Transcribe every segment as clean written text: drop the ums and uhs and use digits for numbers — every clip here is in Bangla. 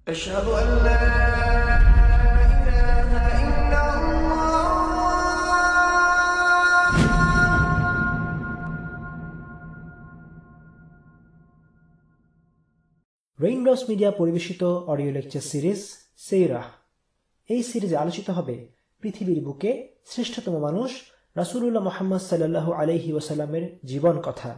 أشهد أن لا إله إلا الله রেইনড্রপস মিডিয়া পরিবেশিত অডিও লেকচার সিরিজ সেইরাহ। এই সিরিজে আলোচিত হবে পৃথিবীর বুকে শ্রেষ্ঠতম মানুষ রাসূলুল্লাহ মুহাম্মদ সাল্লাল্লাহু আলাইহি ওয়াসাল্লামের জীবন কথা।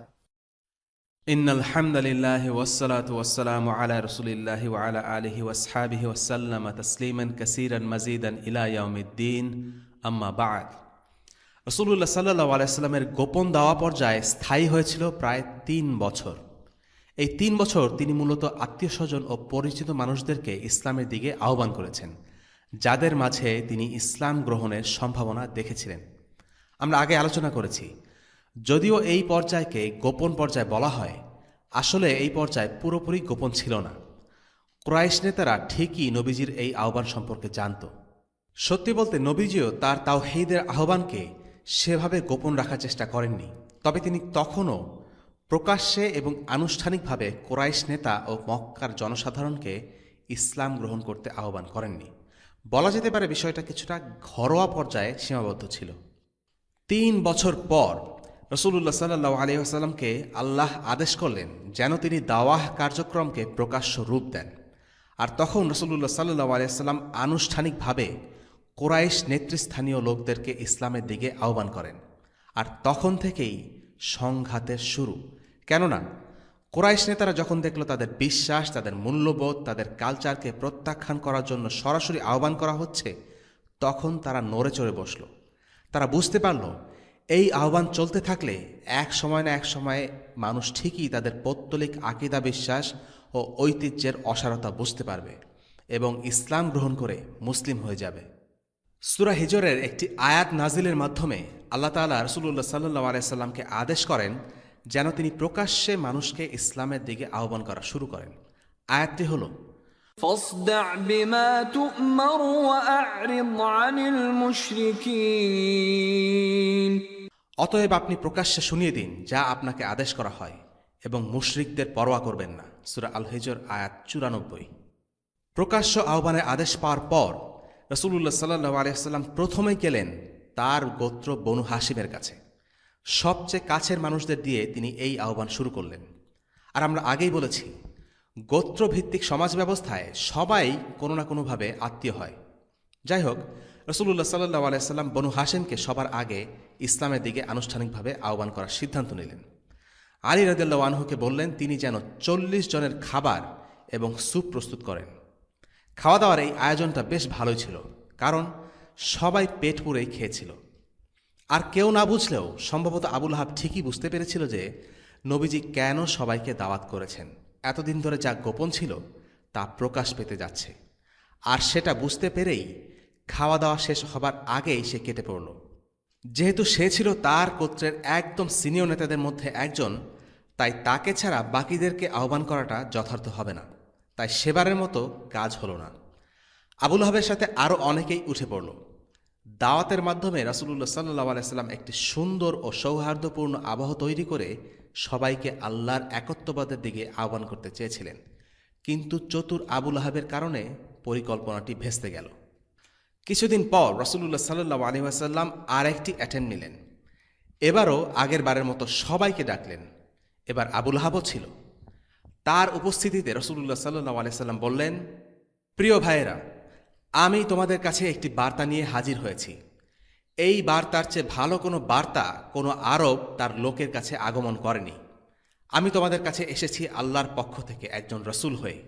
ইন্নাল হামদুলিল্লাহি ওয়াসসালাতু ওয়াসসালামু আলা রাসূলিল্লাহি ওয়া আলা আলিহি ওয়াসহাবিহি ওয়াসাল্লাম তাসলিমান কাসীরান মাজিদান ইলা ইয়াউমিদ্দিন, আম্মা বা'দ। রাসূলুল্লাহ সাল্লাল্লাহু আলাইহি ওয়াসাল্লামের গোপন দাওয়া পর্যায়ে স্থায়ী হয়েছিল প্রায় ৩ বছর। এই ৩ বছর তিনি মূলত আত্মীয়স্বজন ও পরিচিত মানুষদেরকে ইসলামের দিকে আহ্বান করেছেন, যাদের মাঝে তিনি ইসলাম গ্রহণের সম্ভাবনা দেখেছিলেন। আমরা আগে আলোচনা করেছি, যদিও এই পর্যায়কে গোপন পর্যায় বলা হয়, আসলে এই পর্যায় পুরোপুরি গোপন ছিল না। কুরাইশ নেতারা ঠিকই নবীজির এই আহ্বান সম্পর্কে জানত। সত্যি বলতে নবীজিও তার তাওহীদের আহ্বানকে সেভাবে গোপন রাখার চেষ্টা করেননি। তবে তিনি তখনও প্রকাশ্যে এবং আনুষ্ঠানিকভাবে কুরাইশ নেতা ও মক্কার জনসাধারণকে ইসলাম গ্রহণ করতে আহ্বান করেননি। বলা যেতে পারে বিষয়টা কিছুটা ঘরোয়া পর্যায়ে সীমাবদ্ধ ছিল। ৩ বছর পর রাসূলুল্লাহ সাল্লাল্লাহু আলাইহি ওয়াসাল্লামকে আল্লাহ আদেশ করলেন যেন তিনি দাওয়াহ কার্যক্রমকে প্রকাশ্য রূপ দেন। আর তখন রাসূলুল্লাহ সাল্লাল্লাহু আলাইহি ওয়াসাল্লাম আনুষ্ঠানিকভাবে কুরাইশ নেতৃস্থানীয় লোকদেরকে ইসলামের দিকে আহ্বান করেন। আর তখন থেকেই সংঘাতের শুরু। কেননা কুরাইশ নেতারা যখন দেখল তাদের বিশ্বাস, তাদের মূল্যবোধ, তাদের কালচারকে প্রত্যাখ্যান করার জন্য সরাসরি আহ্বান করা হচ্ছে, তখন তারা নড়ে চড়ে বসল। তারা বুঝতে পারল এই আহ্বান চলতে থাকলে এক সময় না এক সময়ে মানুষ ঠিকই তাদের পৌত্তলিক আকীদা, বিশ্বাস ও ঐতিহ্যের অসারতা বুঝতে পারবে এবং ইসলাম গ্রহণ করে মুসলিম হয়ে যাবে। সূরা হিজরের একটি আয়াত নাজিলের মাধ্যমে আল্লাহ তাআলা রাসূলুল্লাহ সাল্লাল্লাহু আলাইহি ওয়াসাল্লামকে আদেশ করেন যেন তিনি প্রকাশ্যে মানুষকে ইসলামের দিকে আহ্বান করা শুরু করেন। আয়াতটি হল, فاصدع بما تؤمر وأعرض عن المشركين। অতএব আপনি প্রকাশ্যে শুনিয়ে দিন যা আপনাকে আদেশ করা হয় এবং মুশরিকদের পরোয়া করবেন না। সূরা আল হিজর আয়াত ৯৪। প্রকাশ্য আহ্বানের আদেশ পাওয়ার পর রাসূলুল্লাহ সাল্লাল্লাহু আলাইহি ওয়াসাল্লাম প্রথমেই গেলেন তার গোত্র বনু হাশিমের কাছে। সবচেয়ে কাছের মানুষদের দিয়ে তিনি এই আহ্বান শুরু করলেন। আর আমরা আগেই বলেছি, গোত্রভিত্তিক সমাজ ব্যবস্থায় সবাই কোনো না কোনোভাবে আত্মীয় হয়। যাই হোক, রাসূলুল্লাহ সাল্লাল্লাহু আলাইহি ওয়াসাল্লাম বনু হাশিমকে সবার আগে ইসলামের দিকে আনুষ্ঠানিকভাবে আহ্বান করার সিদ্ধান্ত নিলেন। আলী রাদিয়াল্লাহু আনহুকে বললেন তিনি যেন ৪০ জনের খাবার এবং স্যুপ প্রস্তুত করেন। খাওয়া দাওয়ার এই আয়োজনটা বেশ ভালোই ছিল, কারণ সবাই পেট পুরেই খেয়েছিল। আর কেউ না বুঝলেও সম্ভবত আবু লাহাব ঠিকই বুঝতে পেরেছিল যে নবীজি কেন সবাইকে দাওয়াত করেছেন। এতদিন ধরে যা গোপন ছিল তা প্রকাশ পেতে যাচ্ছে। আর সেটা বুঝতে পেরেই খাওয়া দাওয়া শেষ হবার আগেই সে কেটে পড়ল। যেহেতু সে ছিল তার গোত্রের একদম সিনিয়র নেতাদের মধ্যে একজন, তাই তাকে ছাড়া বাকিদেরকে আহ্বান করাটা যথার্থ হবে না। তাই সেবারের মতো কাজ হলো না। আবু লাহাবের সাথে আরও অনেকেই উঠে পড়ল। দাওয়াতের মাধ্যমে রাসূলুল্লাহ সাল্লাল্লাহু আলাইহি ওয়াসাল্লাম একটি সুন্দর ও সৌহার্দ্যপূর্ণ আবহ তৈরি করে সবাইকে আল্লাহর একত্ববাদের দিকে আহ্বান করতে চেয়েছিলেন। কিন্তু চতুর আবু লাহাবের কারণে পরিকল্পনাটি ভেস্তে গেল। কিছুদিন পর রাসূলুল্লাহ সাল্লাল্লাহু আলাইহি ওয়াসাল্লাম আরেকটি অ্যাটেম্প নিলেন। এবারও আগের বারের মতো সবাইকে ডাকলেন। এবার আবু লাহাবও ছিল। তার উপস্থিতিতে রাসূলুল্লাহ সাল্লাল্লাহু আলাইহি ওয়াসাল্লাম বললেন, প্রিয় ভাইয়েরা, আমি তোমাদের কাছে একটি বার্তা নিয়ে হাজির হয়েছি। এই বার্তার চেয়ে ভালো কোনো বার্তা কোনো আরব তার লোকের কাছে আগমন করেনি। আমি তোমাদের কাছে এসেছি আল্লাহর পক্ষ থেকে একজন রসূল হয়ে।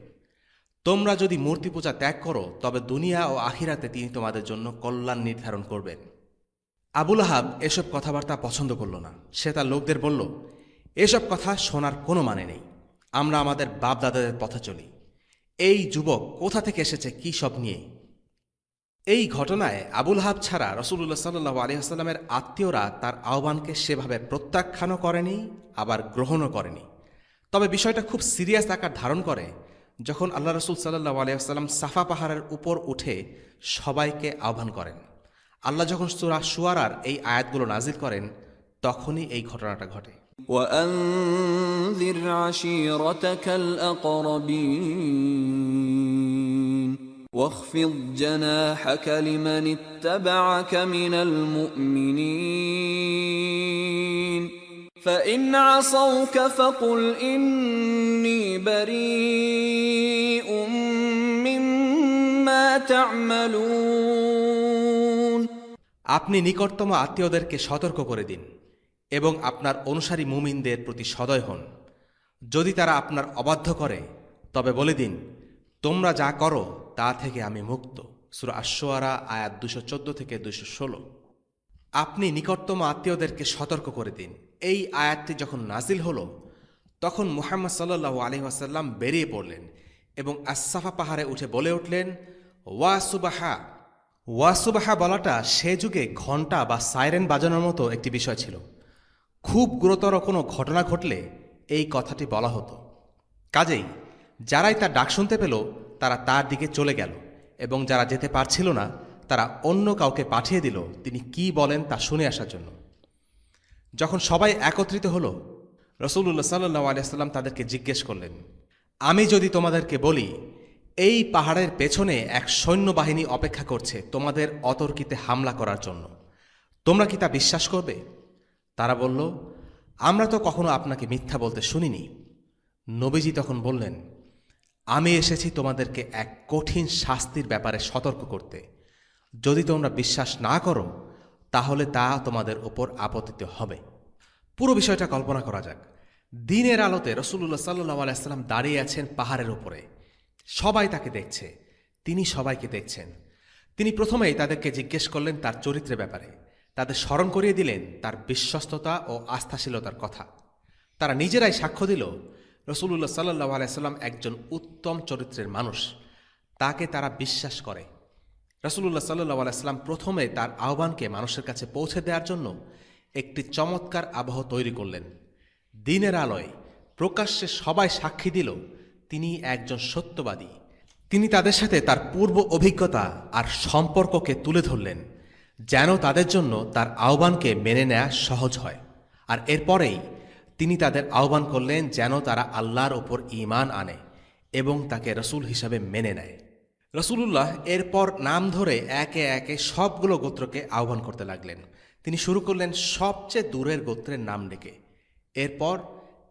তোমরা যদি মূর্তি পূজা ত্যাগ করো তবে দুনিয়া ও আখিরাতে তিনি তোমাদের জন্য কল্যাণ নির্ধারণ করবেন। আবু লাহাব এসব কথাবার্তা পছন্দ করল না। সে তার লোকদের বলল, এসব কথা শোনার কোনো মানে নেই। আমরা আমাদের বাপ দাদাদের পথে চলি। এই যুবক কোথা থেকে এসেছে কি সব নিয়ে? এই ঘটনায় আবু লাহাব ছাড়া রাসূলুল্লাহ সাল্লাল্লাহু আলাইহি ওয়াসাল্লামের আত্মীয়রা তার আহ্বানকে সেভাবে প্রত্যাখ্যানও করেনি, আবার গ্রহণও করেনি। তবে বিষয়টা খুব সিরিয়াস আকার ধারণ করে যখন আল্লাহ রাসূল সাল্লাল্লাহু আলাইহি ওয়াসাল্লাম সাফা পাহাড়ের উপর উঠে সবাইকে আহ্বান করেন। আল্লাহ যখন সূরা শুআরার এই আয়াতগুলো নাজিল করেন, তখনই এই ঘটনাটা ঘটে। وأنذر عشيرتك الأقربين। واخفض جناحك لمن اتبعك من المؤمنين فإن عصوك فقل إني بريء مما تعملون আপনি নিকটতম আত্মীয়দেরকে সতর্ক করে দিন এবং আপনার অনুসারী মুমিনদের প্রতি সদয় হন। যদি তারা আপনার অবাধ্য করে তবে বলে দিন, তোমরা যা করো তা থেকে আমি মুক্ত। সূরা আশ-শুআরা আয়াত 214 থেকে 216। আপনি নিকটতম আত্মীয়দেরকে সতর্ক করে দিন। এই আয়াতটি যখন নাজিল হলো তখন মুহাম্মদ সাল্লাল্লাহু আলাইহি ওয়াসাল্লাম বেরিয়ে পড়লেন এবং আস-সাফা পাহাড়ে উঠে বলে উঠলেন, ওয়া সুবাহা। ওয়া সুবাহা বলাটা সে যুগে ঘণ্টা বা সাইরেন বাজানোর মতো একটি বিষয় ছিল। খুব গুরুতর কোনো ঘটনা ঘটলে এই কথাটি বলা হতো। কাজেই যারাই তার ডাক শুনতে পেল তারা তার দিকে চলে গেল এবং যারা যেতে পারছিল না তারা অন্য কাউকে পাঠিয়ে দিল তিনি কি বলেন তা শুনে আসার জন্য। যখন সবাই একত্রিত হল, রাসূলুল্লাহ সাল্লাল্লাহু আলাইহি ওয়াসাল্লাম তাদেরকে জিজ্ঞেস করলেন, আমি যদি তোমাদেরকে বলি এই পাহাড়ের পেছনে এক সৈন্যবাহিনী অপেক্ষা করছে তোমাদের অতর্কিতে হামলা করার জন্য, তোমরা কি তা বিশ্বাস করবে? তারা বলল, আমরা তো কখনো আপনাকে মিথ্যা বলতে শুনিনি। নবীজি তখন বললেন, আমি এসেছি তোমাদেরকে এক কঠিন শাস্তির ব্যাপারে সতর্ক করতে। যদি তোমরা বিশ্বাস না করো তাহলে তা তোমাদের ওপর আপতিত হবে। পুরো বিষয়টা কল্পনা করা যাক। দিনের আলোতে রাসূলুল্লাহ সাল্লাল্লাহু আলাইহি ওয়াসাল্লাম দাঁড়িয়ে আছেন পাহাড়ের উপরে। সবাই তাকে দেখছে, তিনি সবাইকে দেখছেন। তিনি প্রথমেই তাদেরকে জিজ্ঞেস করলেন তার চরিত্রের ব্যাপারে, তাদের স্মরণ করিয়ে দিলেন তার বিশ্বস্ততা ও আস্থাশীলতার কথা। তারা নিজেরাই সাক্ষ্য দিল রাসূলুল্লাহ সাল্লাল্লাহু আলাইহি ওয়াসাল্লাম একজন উত্তম চরিত্রের মানুষ, তাকে তারা বিশ্বাস করে। রাসূলুল্লাহ সাল্লাল্লাহু আলাইহি ওয়াসাল্লাম প্রথমে তার আহ্বানকে মানুষের কাছে পৌঁছে দেওয়ার জন্য একটি চমৎকার আবহ তৈরি করলেন। দিনের আলোয় প্রকাশ্যে সবাই সাক্ষী দিল তিনি একজন সত্যবাদী। তিনি তাদের সাথে তার পূর্ব অভিজ্ঞতা আর সম্পর্ককে তুলে ধরলেন যেন তাদের জন্য তার আহ্বানকে মেনে নেওয়া সহজ হয়। আর এরপরেই তিনি তাদের আহ্বান করলেন যেন তারা আল্লাহর ওপর ঈমান আনে এবং তাকে রসুল হিসাবে মেনে নেয়। রসুলুল্লাহ এরপর নাম ধরে একে একে সবগুলো গোত্রকে আহ্বান করতে লাগলেন। তিনি শুরু করলেন সবচেয়ে দূরের গোত্রের নাম ডেকে, এরপর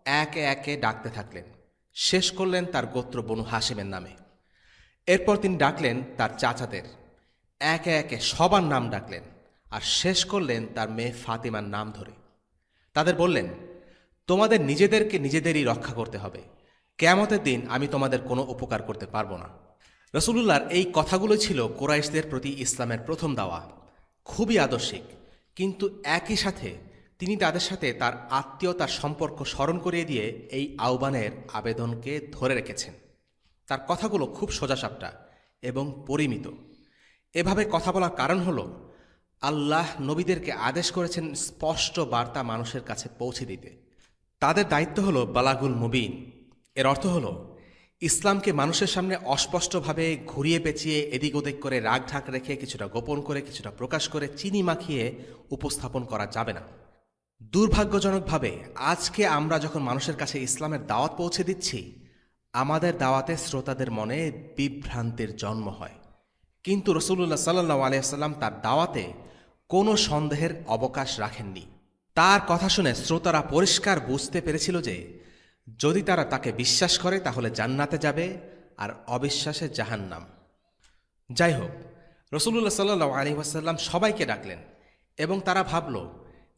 একে একে ডাকতে থাকলেন। শেষ করলেন তার গোত্র বনু হাশিমের নামে। এরপর তিনি ডাকলেন তার চাচাদের, একে একে সবার নাম ডাকলেন আর শেষ করলেন তার মেয়ে ফাতিমার নাম ধরে। তাদের বললেন, তোমাদের নিজেদেরকে নিজেদেরই রক্ষা করতে হবে, কিয়ামতের দিন আমি তোমাদের কোনো উপকার করতে পারবো না। রসুলুল্লাহর এই কথাগুলো ছিল কুরাইশদের প্রতি ইসলামের প্রথম দাওয়া, খুবই আদর্শিক। কিন্তু একই সাথে তিনি তাদের সাথে তার আত্মীয়তার সম্পর্ক স্মরণ করিয়ে দিয়ে এই আহ্বানের আবেদনকে ধরে রেখেছেন। তার কথাগুলো খুব সোজাসাপটা এবং পরিমিত। এভাবে কথা বলার কারণ হল আল্লাহ নবীদেরকে আদেশ করেছেন স্পষ্ট বার্তা মানুষের কাছে পৌঁছে দিতে। তাদের দায়িত্ব হল বালাগুল মুবিন। এর অর্থ হল ইসলামকে মানুষের সামনে অস্পষ্টভাবে ঘুরিয়ে পেঁচিয়ে এদিক ওদিক করে রাগ ঢাক রেখে কিছুটা গোপন করে কিছুটা প্রকাশ করে চিনি মাখিয়ে উপস্থাপন করা যাবে না। দুর্ভাগ্যজনকভাবে আজকে আমরা যখন মানুষের কাছে ইসলামের দাওয়াত পৌঁছে দিচ্ছি, আমাদের দাওয়াতে শ্রোতাদের মনে বিভ্রান্তির জন্ম হয়। কিন্তু রাসূলুল্লাহ সাল্লাল্লাহু আলাইহি ওয়াসাল্লাম তার দাওয়াতে কোনো সন্দেহের অবকাশ রাখেননি। তার কথা শুনে শ্রোতারা পরিষ্কার বুঝতে পেরেছিল যে যদি তারা তাকে বিশ্বাস করে তাহলে জান্নাতে যাবে আর অবিশ্বাসে জাহান্নাম। যাই হোক, রাসূলুল্লাহ সাল্লাল্লাহু আলাইহি ওয়াসাল্লাম সবাইকে ডাকলেন এবং তারা ভাবল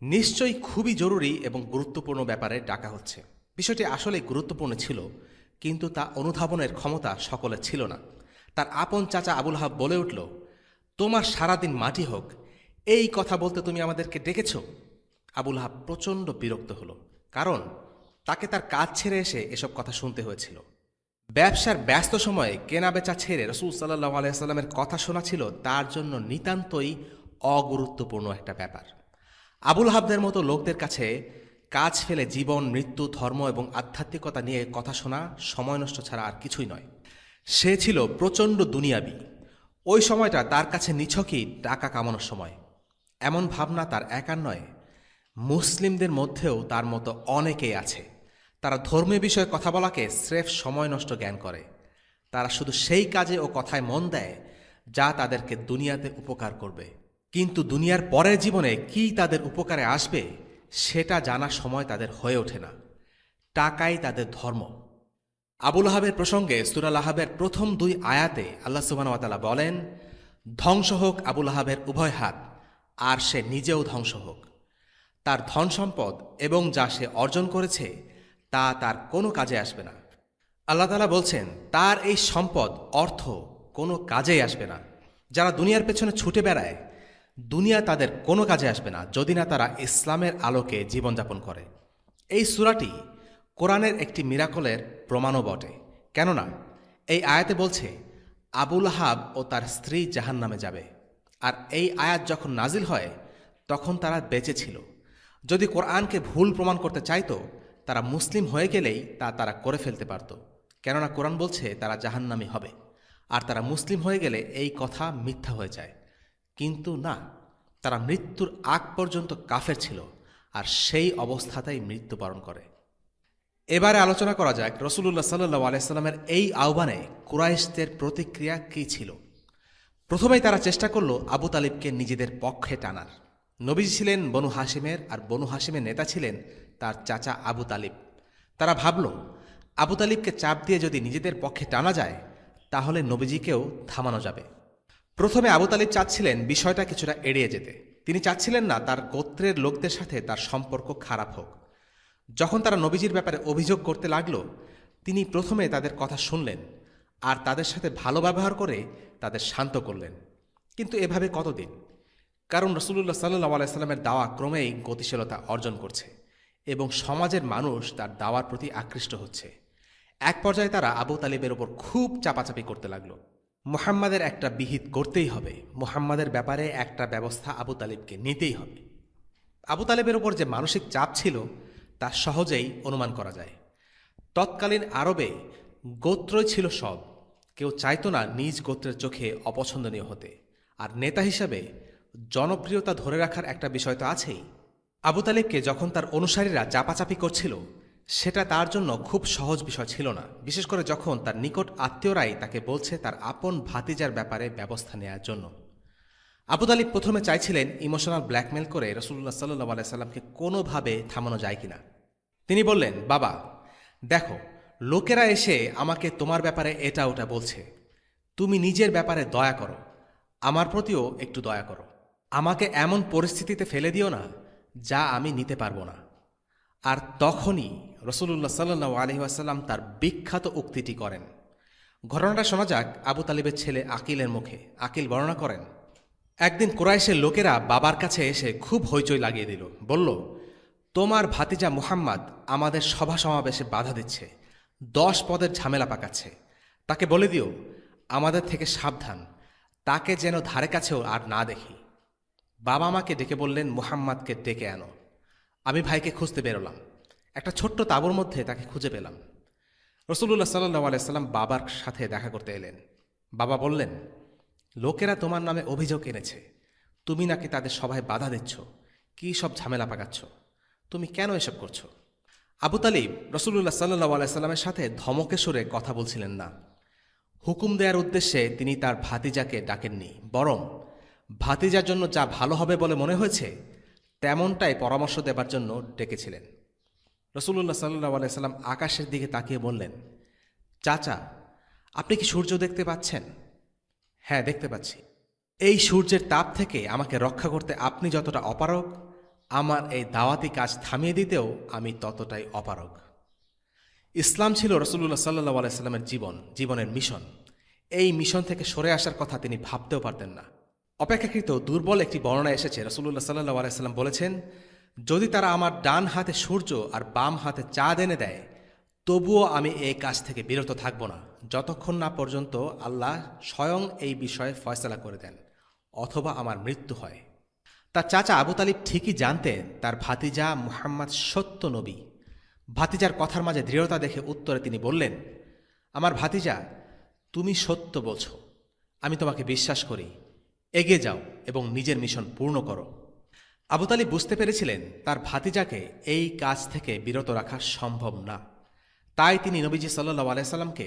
নিশ্চয়ই খুবই জরুরি এবং গুরুত্বপূর্ণ ব্যাপারে ডাকা হচ্ছে। বিষয়টি আসলে গুরুত্বপূর্ণ ছিল, কিন্তু তা অনুধাবনের ক্ষমতা সকলের ছিল না। তার আপন চাচা আবুল আহাব বলে উঠল, তোমার সারাদিন মাটি হোক, এই কথা বলতে তুমি আমাদেরকে ডেকেছ? আবুল আহাব প্রচণ্ড বিরক্ত হল, কারণ তাকে তার কাজ ছেড়ে এসে এসব কথা শুনতে হয়েছিল। ব্যবসার ব্যস্ত সময়ে কেনাবেচা ছেড়ে রাসূল সাল্লাল্লাহু আলাইহি ওয়াসাল্লামের কথা শোনা ছিল তার জন্য নিতান্তই অগুরুত্বপূর্ণ একটা ব্যাপার। আবুল আহাবদের মতো লোকদের কাছে কাজ ফেলে জীবন, মৃত্যু, ধর্ম এবং আধ্যাত্মিকতা নিয়ে কথা শোনা সময় নষ্ট ছাড়া আর কিছুই নয়। সে ছিল প্রচণ্ড দুনিয়াবি। ওই সময়টা তার কাছে নিছকই টাকা কামানোর সময়। এমন ভাবনা তার একার নয়, মুসলিমদের মধ্যেও তার মতো অনেকেই আছে। তারা ধর্মীয় বিষয়ে কথা বলাকে স্রেফ সময় নষ্ট জ্ঞান করে। তারা শুধু সেই কাজে ও কথায় মন দেয় যা তাদেরকে দুনিয়াতে উপকার করবে, কিন্তু দুনিয়ার পরের জীবনে কি তাদের উপকারে আসবে সেটা জানার সময় তাদের হয়ে ওঠে না। টাকাই তাদের ধর্ম। আবুল আহাবের প্রসঙ্গে সূরা আহাবের প্রথম 2 আয়াতে আল্লাহ সুবহানাহু ওয়া তাআলা বলেন, ধ্বংস হোক আবুল আহাবের উভয় হাত, আর সে নিজেও ধ্বংস হোক। তার ধন সম্পদ এবং যা সে অর্জন করেছে তা তার কোনো কাজে আসবে না। আল্লাহ তাআলা বলছেন, তার এই সম্পদ অর্থ কোনো কাজেই আসবে না। যারা দুনিয়ার পেছনে ছুটে বেড়ায়, দুনিয়া তাদের কোনো কাজে আসবে না যদি না তারা ইসলামের আলোকে জীবনযাপন করে। এই সূরাটি কোরআনের একটি মিরাকলের প্রমাণও বটে। কেননা এই আয়াতে বলছে আবুল আহাব ও তার স্ত্রী জাহান্নামে যাবে। আর এই আয়াত যখন নাজিল হয় তখন তারা বেঁচে ছিল। যদি কোরআনকে ভুল প্রমাণ করতে চাইতো, তারা মুসলিম হয়ে গেলেই তা তারা করে ফেলতে পারত। কেননা কোরআন বলছে তারা জাহান্নামী হবে, আর তারা মুসলিম হয়ে গেলে এই কথা মিথ্যা হয়ে যায়। কিন্তু না, তারা মৃত্যুর আগ পর্যন্ত কাফের ছিল, আর সেই অবস্থাতেই মৃত্যুবরণ করে। এবারে আলোচনা করা যাক রাসূলুল্লাহ সাল্লাল্লাহু আলাইহি সাল্লামের এই আহ্বানে কুরাইশদের প্রতিক্রিয়া কী ছিল। প্রথমেই তারা চেষ্টা করল আবু তালিবকে নিজেদের পক্ষে টানার। নবীজি ছিলেন বনু হাশিমের, আর বনু হাশিমের নেতা ছিলেন তার চাচা আবু তালিব। তারা ভাবল আবু তালিবকে চাপ দিয়ে যদি নিজেদের পক্ষে টানা যায় তাহলে নবীজিকেও থামানো যাবে। প্রথমে আবু তালিব চাচ্ছিলেন বিষয়টা কিছুটা এড়িয়ে যেতে। তিনি চাচ্ছিলেন না তার গোত্রের লোকদের সাথে তার সম্পর্ক খারাপ হোক। যখন তারা নবীজির ব্যাপারে অভিযোগ করতে লাগল, তিনি প্রথমে তাদের কথা শুনলেন আর তাদের সাথে ভালো ব্যবহার করে তাদের শান্ত করলেন। কিন্তু এভাবে কতদিন? কারণ রাসূলুল্লাহ সাল্লাল্লাহু আলাইহি সাল্লামের দাওয়া ক্রমেই গতিশীলতা অর্জন করছে এবং সমাজের মানুষ তার দাওয়ার প্রতি আকৃষ্ট হচ্ছে। এক পর্যায়ে তারা আবু তালিবের ওপর খুব চাপাচাপি করতে লাগল। মুহাম্মাদের একটা বিহিত করতেই হবে, মুহাম্মাদের ব্যাপারে একটা ব্যবস্থা আবু তালিবকে নিতেই হবে। আবু তালিবের ওপর যে মানসিক চাপ ছিল তা সহজেই অনুমান করা যায়। তৎকালীন আরবে গোত্রই ছিল সব। কেউ চাইতো না নিজ গোত্রের চোখে অপছন্দনীয় হতে, আর নেতা হিসাবে জনপ্রিয়তা ধরে রাখার একটা বিষয় তো আছেই। আবু তালিবকে যখন তার অনুসারীরা চাপাচাপি করছিল, সেটা তার জন্য খুব সহজ বিষয় ছিল না, বিশেষ করে যখন তার নিকট আত্মীয়রাই তাকে বলছে তার আপন ভাতিজার ব্যাপারে ব্যবস্থা নেওয়ার জন্য। আবু তালিব প্রথমে চাইছিলেন ইমোশনাল ব্ল্যাকমেল করে রাসূলুল্লাহ সাল্লাল্লাহু আলাইহি সাল্লামকে কোনোভাবে থামানো যায় কিনা। তিনি বললেন, বাবা দেখো, লোকেরা এসে আমাকে তোমার ব্যাপারে এটা ওটা বলছে, তুমি নিজের ব্যাপারে দয়া করো, আমার প্রতিও একটু দয়া করো। আমাকে এমন পরিস্থিতিতে ফেলে দিও না যা আমি নিতে পারবো না। আর তখনই রাসূলুল্লাহ সাল্লাল্লাহু আলাইহি ওয়াসাল্লাম তার বিখ্যাত উক্তিটি করেন। ঘটনাটা শোনা যাক আবু তালিবের ছেলে আকিলের মুখে। আকিল বর্ণনা করেন, একদিন কুরাইশের লোকেরা বাবার কাছে এসে খুব হইচই লাগিয়ে দিল। বলল, তোমার ভাতিজা মুহাম্মদ আমাদের সভা সমাবেশে বাধা দিচ্ছে, 10 পদের ঝামেলা পাকাচ্ছে। তাকে বলে দিও আমাদের থেকে সাবধান, তাকে যেন ধারে কাছেও আর না দেখি। বাবা আমাকে ডেকে বললেন, মুহাম্মদকে ডেকে আনো। আমি ভাইকে খুঁজতে বেরোলাম। একটা ছোট্ট তাঁবুর মধ্যে তাকে খুঁজে পেলাম। রাসূলুল্লাহ সাল্লাল্লাহু আলাইহি সাল্লাম বাবার সাথে দেখা করতে এলেন। বাবা বললেন, লোকেরা তোমার নামে অভিযোগ এনেছে, তুমি নাকি তাদের সভায় বাধা দিচ্ছ, কী সব ঝামেলা পাকাচ্ছ, তুমি কেন এসব করছো? আবু তালিব রাসূলুল্লাহ সাল্লাল্লাহু আলাইহি সাল্লামের সাথে ধমকে সুরে কথা বলছিলেন না। হুকুম দেওয়ার উদ্দেশ্যে তিনি তার ভাতিজাকে ডাকেননি, বরং ভাতিজার জন্য যা ভালো হবে বলে মনে হয়েছে তেমনটাই পরামর্শ দেবার জন্য ডেকেছিলেন। রাসূলুল্লাহ সাল্লাল্লাহু আলাইহি সাল্লাম আকাশের দিকে তাকিয়ে বললেন, চাচা আপনি কি সূর্য দেখতে পাচ্ছেন? হ্যাঁ, দেখতে পাচ্ছি। এই সূর্যের তাপ থেকে আমাকে রক্ষা করতে আপনি যতটা অপারগ, আমার এই দাওয়াতি কাজ থামিয়ে দিতেও আমি ততটাই অপারগ। ইসলাম ছিল রাসূলুল্লাহ সাল্লাল্লাহু আলাইহি সাল্লামের জীবনের মিশন। এই মিশন থেকে সরে আসার কথা তিনি ভাবতেও পারতেন না। অপেক্ষাকৃত দুর্বল একটি বর্ণনা এসেছে। রাসূলুল্লাহ সাল্লাল্লাহু আলাইহি সাল্লাম বলেছেন, যদি তারা আমার ডান হাতে সূর্য আর বাম হাতে চাঁদ এনে দেয়, তবুও আমি এই কাজ থেকে বিরত থাকব না, যতক্ষণ না পর্যন্ত আল্লাহ স্বয়ং এই বিষয়ে ফয়সালা করে দেন অথবা আমার মৃত্যু হয়। তার চাচা আবু তালিব ঠিকই জানতেন তার ভাতিজা মুহাম্মদ সত্য নবী। ভাতিজার কথার মাঝে দৃঢ়তা দেখে উত্তরে তিনি বললেন, আমার ভাতিজা, তুমি সত্য বলছো, আমি তোমাকে বিশ্বাস করি, এগিয়ে যাও এবং নিজের মিশন পূর্ণ করো। আবু তালিব বুঝতে পেরেছিলেন তার ভাতিজাকে এই কাজ থেকে বিরত রাখা সম্ভব না। তাই তিনি নবীজি সাল্লাল্লাহু আলাইহি সাল্লামকে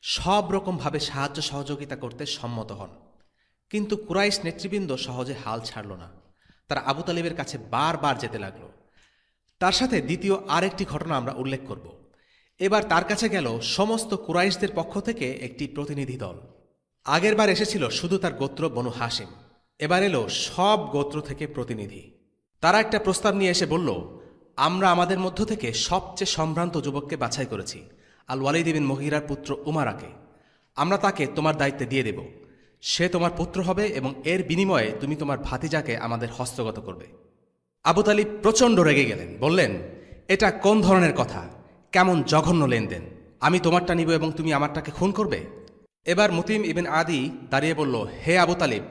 সব রকমভাবে সাহায্য সহযোগিতা করতে সম্মত হন। কিন্তু কুরাইশ নেতৃবৃন্দ সহজে হাল ছাড়ল না। তারা আবু তালিবের কাছে বারবার যেতে লাগল। তার সাথে দ্বিতীয় আরেকটি ঘটনা আমরা উল্লেখ করব। এবার তার কাছে গেল সমস্ত কুরাইশদের পক্ষ থেকে একটি প্রতিনিধি দল। আগেরবার এসেছিল শুধু তার গোত্র বনু হাশিম, এবার এলো সব গোত্র থেকে প্রতিনিধি। তারা একটা প্রস্তাব নিয়ে এসে বলল, আমরা আমাদের মধ্য থেকে সবচেয়ে সম্ভ্রান্ত যুবককে বাছাই করেছি, আল ওয়ালিদ বিন মুগীরার পুত্র উমারাকে। আমরা তাকে তোমার দায়িত্বে দিয়ে দেব। সে তোমার পুত্র হবে এবং এর বিনিময়ে তুমি তোমার ভাতিজাকে আমাদের হস্তগত করবে। আবু তালিব প্রচণ্ড রেগে গেলেন, বললেন, এটা কোন ধরনের কথা? কেমন জঘন্য লেনদেন! আমি তোমারটা নিব এবং তুমি আমারটাকে খুন করবে? এবার মুতিম ইবিন আদি দাঁড়িয়ে বলল, হে আবু তালিব,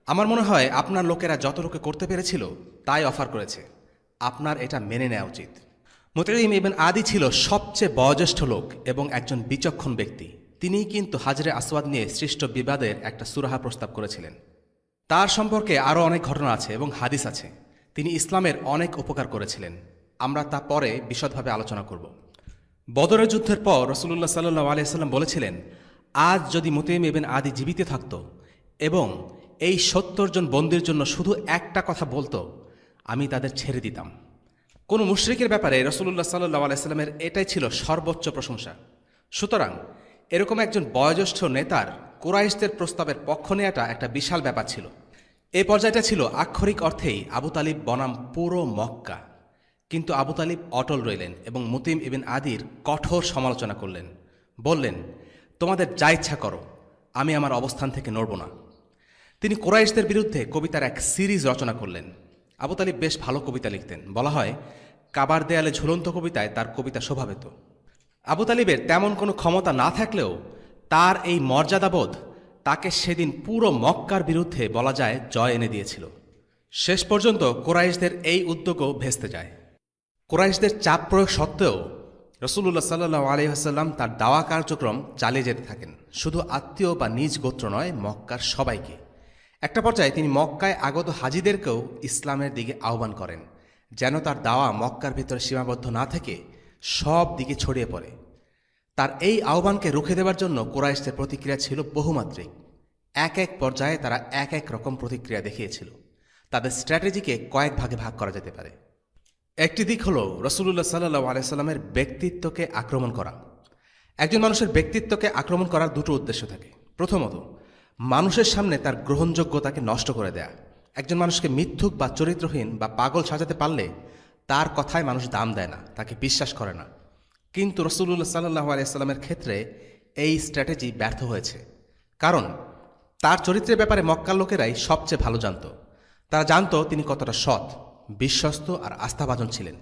আমার মনে হয় আপনার লোকেরা যতটুকু করতে পেরেছিল তাই অফার করেছে। আপনার এটা মেনে নেওয়া উচিত। মুতিম ইবিন আদি ছিল সবচেয়ে বয়োজ্যেষ্ঠ লোক এবং একজন বিচক্ষণ ব্যক্তি। তিনিই কিন্তু হাজরে আসওয়াদ নিয়ে সৃষ্ট বিবাদের একটা সুরাহা প্রস্তাব করেছিলেন। তার সম্পর্কে আরও অনেক ঘটনা আছে এবং হাদিস আছে। তিনি ইসলামের অনেক উপকার করেছিলেন। আমরা তা পরে বিশদভাবে আলোচনা করব। বদরের যুদ্ধের পর রাসূলুল্লাহ সাল্লাল্লাহু আলাইহি ওয়াসাল্লাম বলেছিলেন, আজ যদি মুতিম ইবিন আদি জীবিত থাকত এবং এই ৭০ জন বন্দীর জন্য শুধু একটা কথা বলতো, আমি তাদের ছেড়ে দিতাম। কোনো মুশরিকের ব্যাপারে রাসূলুল্লাহ সাল্লাল্লাহু আলাইহি ওয়াসাল্লামের এটাই ছিল সর্বোচ্চ প্রশংসা। সুতরাং এরকম একজন বয়োজ্যেষ্ঠ নেতার কুরাইশদের প্রস্তাবের পক্ষ নেওয়াটা একটা বিশাল ব্যাপার ছিল। এই পর্যায়টা ছিল আক্ষরিক অর্থেই আবু তালিব বনাম পুরো মক্কা। কিন্তু আবু তালিব অটল রইলেন এবং মুতিম ইবিন আদির কঠোর সমালোচনা করলেন। বললেন, তোমাদের যা ইচ্ছা করো, আমি আমার অবস্থান থেকে নড়ব না। তিনি কুরাইশদের বিরুদ্ধে কবিতার এক সিরিজ রচনা করলেন। আবু তালিব বেশ ভালো কবিতা লিখতেন। বলা হয়, কাবার দেয়ালে ঝুলন্ত কবিতায় তার কবিতা শোভা পেত। আবু তালিবের তেমন কোনো ক্ষমতা না থাকলেও তার এই মর্যাদাবোধ তাকে সেদিন পুরো মক্কার বিরুদ্ধে বলা যায় জয় এনে দিয়েছিল। শেষ পর্যন্ত কুরাইশদের এই উদ্যোগও ভেস্তে যায়। কুরাইশদের চাপ প্রয়োগ সত্ত্বেও রাসূলুল্লাহ সাল্লাল্লাহু আলাইহি ওয়াসাল্লাম তার দাওয়া কার্যক্রম চালিয়ে যেতে থাকেন, শুধু আত্মীয় বা নিজ গোত্র নয়, মক্কার সবাইকে। একটা পর্যায়ে তিনি মক্কায় আগত হাজিদেরকেও ইসলামের দিকে আহ্বান করেন, যেন তার দাওয়া মক্কার ভিতরে সীমাবদ্ধ না থেকে সব দিকে ছড়িয়ে পড়ে। তার এই আহ্বানকে রুখে দেওয়ার জন্য কুরাইশদের প্রতিক্রিয়া ছিল বহুমাত্রিক। এক এক পর্যায়ে তারা এক এক রকম প্রতিক্রিয়া দেখিয়েছিল। তাদের স্ট্র্যাটেজিকে কয়েক ভাগে ভাগ করা যেতে পারে। একটি দিক হল রাসূলুল্লাহ সাল্লাল্লাহু আলাইহি ওয়াসাল্লামের ব্যক্তিত্বকে আক্রমণ করা। একজন মানুষের ব্যক্তিত্বকে আক্রমণ করার দুটো উদ্দেশ্য থাকে। প্রথমত, মানুষের সামনে তার গ্রহণযোগ্যতাকে নষ্ট করে দেয়া। একজন মানুষকে মিথ্যুক বা চরিত্রহীন বা পাগল সাজাতে পারলে তার কথায় মানুষ দাম দেয় না, তাকে বিশ্বাস করে না। কিন্তু রাসূলুল্লাহ সাল্লাল্লাহু আলাইহি ওয়াসাল্লামের ক্ষেত্রে এই স্ট্র্যাটেজি ব্যর্থ হয়েছে। কারণ তার চরিত্রের ব্যাপারে মক্কার লোকেরাই সবচেয়ে ভালো জানত। তারা জানত তিনি কতটা সৎ, বিশ্বস্ত আর আস্থাভাজন ছিলেন।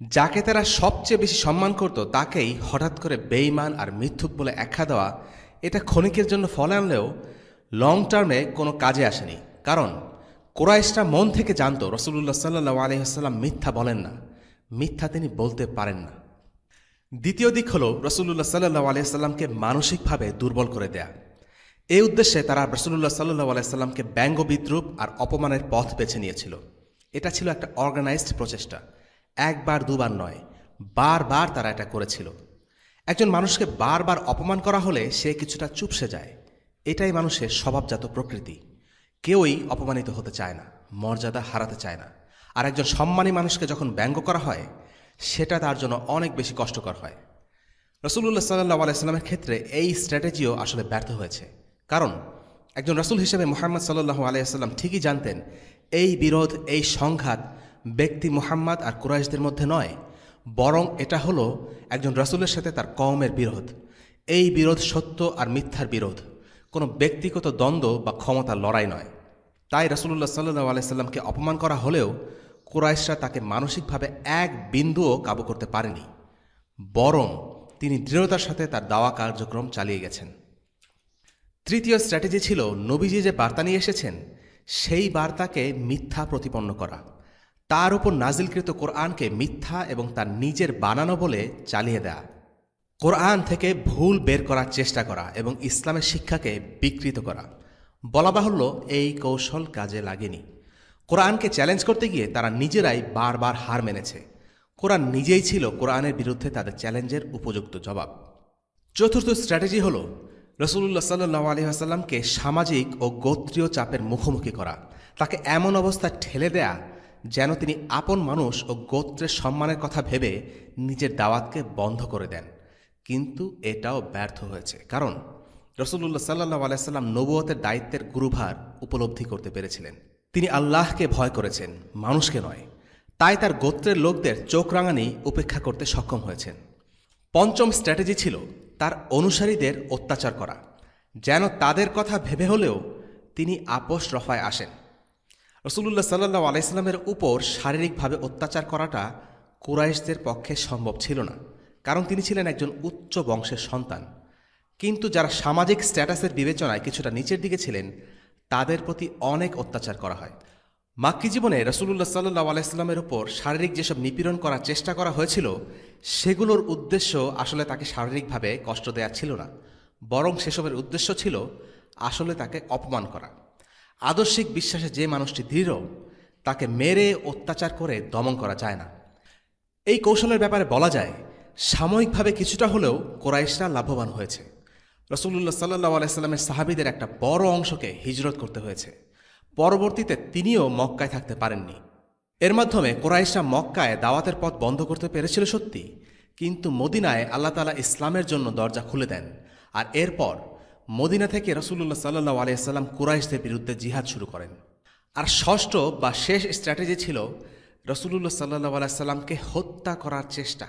যাকে তারা সবচেয়ে বেশি সম্মান করত তাকেই হঠাৎ করে বেঈমান আর মিথ্যুক বলে আখ্যা দেওয়া, এটা ক্ষণিকের জন্য ফলে আনলেও লং টার্মে কোনো কাজে আসেনি। কারণ কুরাইশরা মন থেকে জানত রাসূলুল্লাহ সাল্লাল্লাহু আলাইহি ওয়াসাল্লাম মিথ্যা বলেন না, মিথ্যা তিনি বলতে পারেন না। দ্বিতীয় দিক হল রাসূলুল্লাহ সাল্লাল্লাহু আলাইহি ওয়াসাল্লামকে মানসিকভাবে দুর্বল করে দেয়া। এই উদ্দেশ্যে তারা রাসূলুল্লাহ সাল্লাল্লাহু আলাইহি ওয়াসাল্লামকে ব্যঙ্গ বিদ্রূপ আর অপমানের পথ বেছে নিয়েছিল। এটা ছিল একটা অর্গানাইজড প্রচেষ্টা। একবার দুবার নয়, বারবার তারা এটা করেছিল। একজন মানুষকে বারবার অপমান করা হলে সে কিছুটা চুপসে যায়। এটাই মানুষের স্বভাবজাত প্রকৃতি। কেউই অপমানিত হতে চায় না, মর্যাদা হারাতে চায় না। আর একজন সম্মানী মানুষকে যখন ব্যঙ্গ করা হয়, সেটা তার জন্য অনেক বেশি কষ্টকর হয়। রাসূলুল্লাহ সাল্লাল্লাহু আলাইহি ওয়াসাল্লামের ক্ষেত্রে এই স্ট্র্যাটেজিও আসলে ব্যর্থ হয়েছে। কারণ একজন রাসূল হিসেবে মুহাম্মদ সাল্লাল্লাহু আলাইহি ওয়াসাল্লাম ঠিকই জানতেন এই বিরোধ, এই সংঘাত ব্যক্তি মুহাম্মদ আর কুরাইশদের মধ্যে নয়, বরং এটা হলো একজন রাসূলের সাথে তার কওমের বিরোধ। এই বিরোধ সত্য আর মিথ্যার বিরোধ, কোনো ব্যক্তিগত দ্বন্দ্ব বা ক্ষমতার লড়াই নয়। তাই রাসূলুল্লাহ সাল্লাল্লাহু আলাইহি ওয়াসাল্লামকে অপমান করা হলেও কুরাইশরা তাকে মানসিকভাবে এক বিন্দুও কাবু করতে পারেনি, বরং তিনি দৃঢ়তার সাথে তার দাওয়া কার্যক্রম চালিয়ে গেছেন। তৃতীয় স্ট্র্যাটেজি ছিল নবীজি যে বার্তা নিয়ে এসেছেন সেই বার্তাকে মিথ্যা প্রতিপন্ন করা, তার উপর নাজিলকৃত কোরআনকে মিথ্যা এবং তার নিজের বানানো বলে চালিয়ে দেয়া, কোরআন থেকে ভুল বের করার চেষ্টা করা এবং ইসলামের শিক্ষাকে বিকৃত করা। বলা বাহুল্য এই কৌশল কাজে লাগেনি। কোরআনকে চ্যালেঞ্জ করতে গিয়ে তারা নিজেরাই বারবার হার মেনেছে। কোরআন নিজেই ছিল কোরআনের বিরুদ্ধে তাদের চ্যালেঞ্জের উপযুক্ত জবাব। চতুর্থ স্ট্র্যাটেজি হল রসুল্লাহ সাল্লাহ আলী আসাল্লামকে সামাজিক ও গোত্রীয় চাপের মুখোমুখি করা, তাকে এমন অবস্থায় ঠেলে দেয়া যেন তিনি আপন মানুষ ও গোত্রের সম্মানের কথা ভেবে নিজের দাওয়াতকে বন্ধ করে দেন। কিন্তু এটাও ব্যর্থ হয়েছে, কারণ রসুল্লাহ সাল্লাহ আলাইসাল্লাম নবুয়তের দায়িত্বের গুরুভার উপলব্ধি করতে পেরেছিলেন। তিনি আল্লাহকে ভয় করেছেন, মানুষকে নয়। তাই তার গোত্রের লোকদের চোখ রাঙানি উপেক্ষা করতে সক্ষম হয়েছেন। পঞ্চম স্ট্র্যাটেজি ছিল তার অনুসারীদের অত্যাচার করা, যেন তাদের কথা ভেবে হলেও তিনি আপোষ রফায় আসেন। রসুল্লাহ সাল্লাহ আলাইস্লামের উপর শারীরিকভাবে অত্যাচার করাটা কুরাইশদের পক্ষে সম্ভব ছিল না, কারণ তিনি ছিলেন একজন উচ্চ বংশের সন্তান। কিন্তু যারা সামাজিক স্ট্যাটাসের বিবেচনায় কিছুটা নিচের দিকে ছিলেন, তাদের প্রতি অনেক অত্যাচার করা হয়। মাক্কি জীবনে রসুল্লাহ সাল্লাহ আলাইস্লামের উপর শারীরিক যেসব নিপীড়ন করার চেষ্টা করা হয়েছিল, সেগুলোর উদ্দেশ্য আসলে তাকে শারীরিকভাবে কষ্ট দেওয়া ছিল না, বরং সেসবের উদ্দেশ্য ছিল আসলে তাকে অপমান করা। আদর্শিক বিশ্বাসে যে মানুষটি দৃঢ়, তাকে মেরে অত্যাচার করে দমন করা যায় না। এই কৌশলের ব্যাপারে বলা যায়, সাময়িকভাবে কিছুটা হলেও কোরাইশরা লাভবান হয়েছে। রসুল্লাহ সাল্লাহ আলাইস্লামের সাহাবীদের একটা বড় অংশকে হিজরত করতে হয়েছে। পরবর্তীতে তিনিও মক্কায় থাকতে পারেননি। এর মাধ্যমে কোরাইশরা মক্কায় দাওয়াতের পথ বন্ধ করতে পেরেছিল সত্যি, কিন্তু মদিনায় আল্লাহ তাআলা ইসলামের জন্য দরজা খুলে দেন। আর এরপর মদিনা থেকে রসুল্লাহ সাল্লাহ আলাইসাল্লাম কুরাইশদের বিরুদ্ধে জিহাদ শুরু করেন। আর ষষ্ঠ বা শেষ স্ট্র্যাটেজি ছিল রসুল্লাহ সাল্লাহ আলাইসাল্লামকে হত্যা করার চেষ্টা।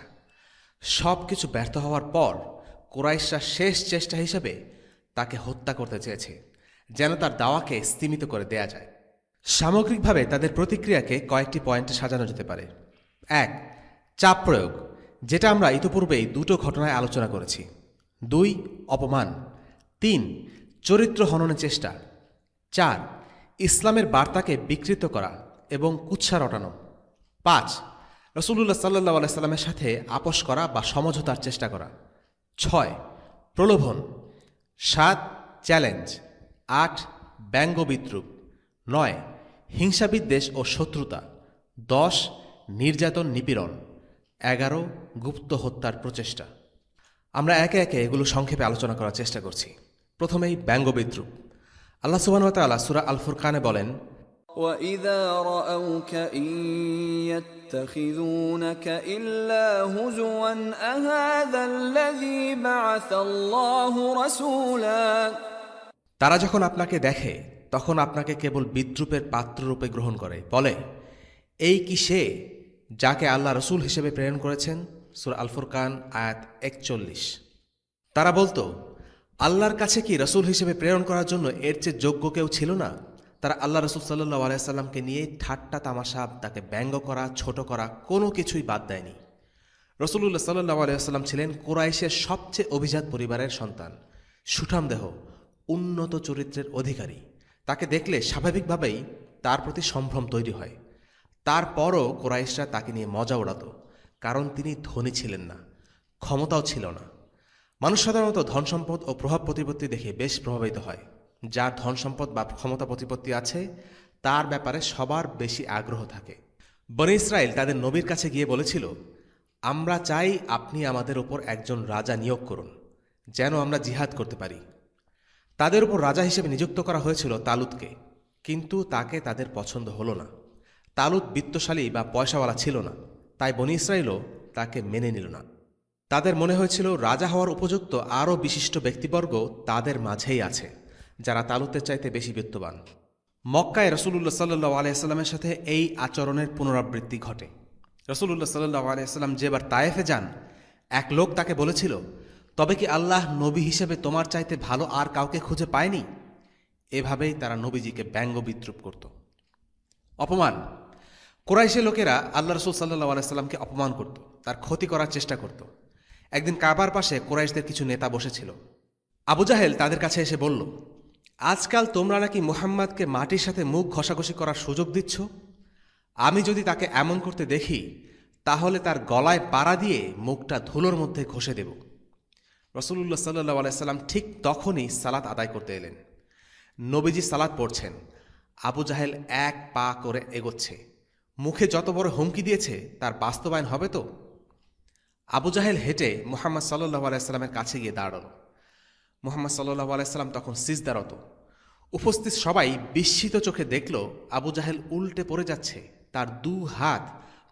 সব কিছু ব্যর্থ হওয়ার পর কুরাইশরা শেষ চেষ্টা হিসেবে তাকে হত্যা করতে চেয়েছে, যেন তার দাওয়াকে স্তিমিত করে দেয়া যায়। সামগ্রিকভাবে তাদের প্রতিক্রিয়াকে কয়েকটি পয়েন্টে সাজানো যেতে পারে। 1. চাপ প্রয়োগ, যেটা আমরা ইতিপূর্বেই দুটো ঘটনায় আলোচনা করেছি। 2. অপমান। 3. চরিত্র হননের চেষ্টা। 4. ইসলামের বার্তাকে বিকৃত করা এবং কুৎসা রটানো। 5. রসুল্লাহ সাল্লাহ আলাইস্লামের সাথে আপোষ করা বা সমঝোতার চেষ্টা করা। 6. প্রলোভন। 7. চ্যালেঞ্জ। 8. ব্যঙ্গ বিদ্রুপ। 9. হিংসা বিদ্বেষ ও শত্রুতা। 10. নির্যাতন নিপীড়ন। 11. গুপ্ত হত্যার প্রচেষ্টা। আমরা একে একে এগুলো সংক্ষেপে আলোচনা করার চেষ্টা করছি। প্রথমেই ব্যঙ্গ বিদ্রুপ। আল্লাহ সুবহানাহু ওয়া তাআলা সূরা আল ফুরকানে বলেন, وَإِذَا رَأَوْكَ إِن يَتَّخِذُونَكَ إِلَّا هُزُوًا أَهَذَا الَّذِي بَعَثَ اللَّهُ رَسُولًا। তারা যখন আপনাকে দেখে তখন আপনাকে কেবল বিদ্রুপের পাত্ররূপে গ্রহণ করে, বলে, এই কি সে যাকে আল্লাহ রসুল হিসেবে প্রেরণ করেছেন? সূরা আল ফুরকান আয়াত 41। তারা বলতো, আল্লাহর কাছে কি রসুল হিসেবে প্রেরণ করার জন্য এর চেয়ে যোগ্য কেউ ছিল না? তারা আল্লাহ রসুল সাল্লাহ আলাইসাল্লামকে নিয়ে ঠাট্টা তামাশা, তাকে ব্যঙ্গ করা, ছোট করা, কোনো কিছুই বাদ দেয়নি। রসুল্লাহ সাল্লাহ আলাইসাল্লাম ছিলেন কুরাইশের সবচেয়ে অভিজাত পরিবারের সন্তান, সুঠাম দেহ, উন্নত চরিত্রের অধিকারী। তাকে দেখলে স্বাভাবিকভাবেই তার প্রতি সম্ভ্রম তৈরি হয়। তারপরও কুরাইশরা তাকে নিয়ে মজা ওড়াত, কারণ তিনি ধনী ছিলেন না, ক্ষমতাও ছিল না। মানুষ সাধারণত ধন সম্পদ ও প্রভাব প্রতিপত্তি দেখে বেশ প্রভাবিত হয়। যার ধন সম্পদ বা ক্ষমতা প্রতিপত্তি আছে, তার ব্যাপারে সবার বেশি আগ্রহ থাকে। বনী ইসরাইল তাদের নবীর কাছে গিয়ে বলেছিল, আমরা চাই আপনি আমাদের ওপর একজন রাজা নিয়োগ করুন, যেন আমরা জিহাদ করতে পারি। তাদের উপর রাজা হিসেবে নিযুক্ত করা হয়েছিল তালুতকে, কিন্তু তাকে তাদের পছন্দ হলো না। তালুত বিত্তশালী বা পয়সাওয়ালা ছিল না, তাই বনী ইসরাইলও তাকে মেনে নিল না। তাদের মনে হয়েছিল রাজা হওয়ার উপযুক্ত আরও বিশিষ্ট ব্যক্তিবর্গ তাদের মাঝেই আছে, যারা তালুতের চাইতে বেশি বিত্তবান। মক্কায় রসুল্লাহ সাল্লাহ আলাইস্লামের সাথে এই আচরণের পুনরাবৃত্তি ঘটে। রসুল্লাহ সাল্লাহ আলাইস্লাম যেবার তায়েফে যান, এক লোক তাকে বলেছিল, তবে কি আল্লাহ নবী হিসেবে তোমার চাইতে ভালো আর কাউকে খুঁজে পায়নি? এভাবেই তারা নবীজিকে ব্যঙ্গ বিদ্রুপ করত। অপমান। কুরাইশের লোকেরা আল্লাহ রসুল সাল্লাহ আলাইস্লামকে অপমান করত, তার ক্ষতি করার চেষ্টা করত। একদিন কাবার পাশে কুরাইশদের কিছু নেতা বসেছিল। আবু জাহেল তাদের কাছে এসে বলল, আজকাল তোমরা নাকি মুহাম্মাদকে মাটির সাথে মুখ ঘষাঘষি করার সুযোগ দিচ্ছ। আমি যদি তাকে এমন করতে দেখি, তাহলে তার গলায় পাড়া দিয়ে মুখটা ধুলোর মধ্যে ঘষে দেব। রসুল্লাহ সাল্লাহ আলাইসাল্লাম ঠিক তখনই সালাত আদায় করতে এলেন। নবীজি সালাত পড়ছেন, আবু জাহেল এক পা করে এগোচ্ছে। মুখে যত বড় হুমকি দিয়েছে তার বাস্তবায়ন হবে তো? আবু জাহেল হেঁটে মুহাম্মদ সাল্লাহ আলাইসাল্লামের কাছে গিয়ে দাঁড়াল। মুহাম্মদ সাল্লাল্লাহু আলাইহি সাল্লাম তখন সিজদারত। উপস্থিত সবাই বিস্মিত চোখে দেখল আবু জাহেল উল্টে পড়ে যাচ্ছে, তার দু হাত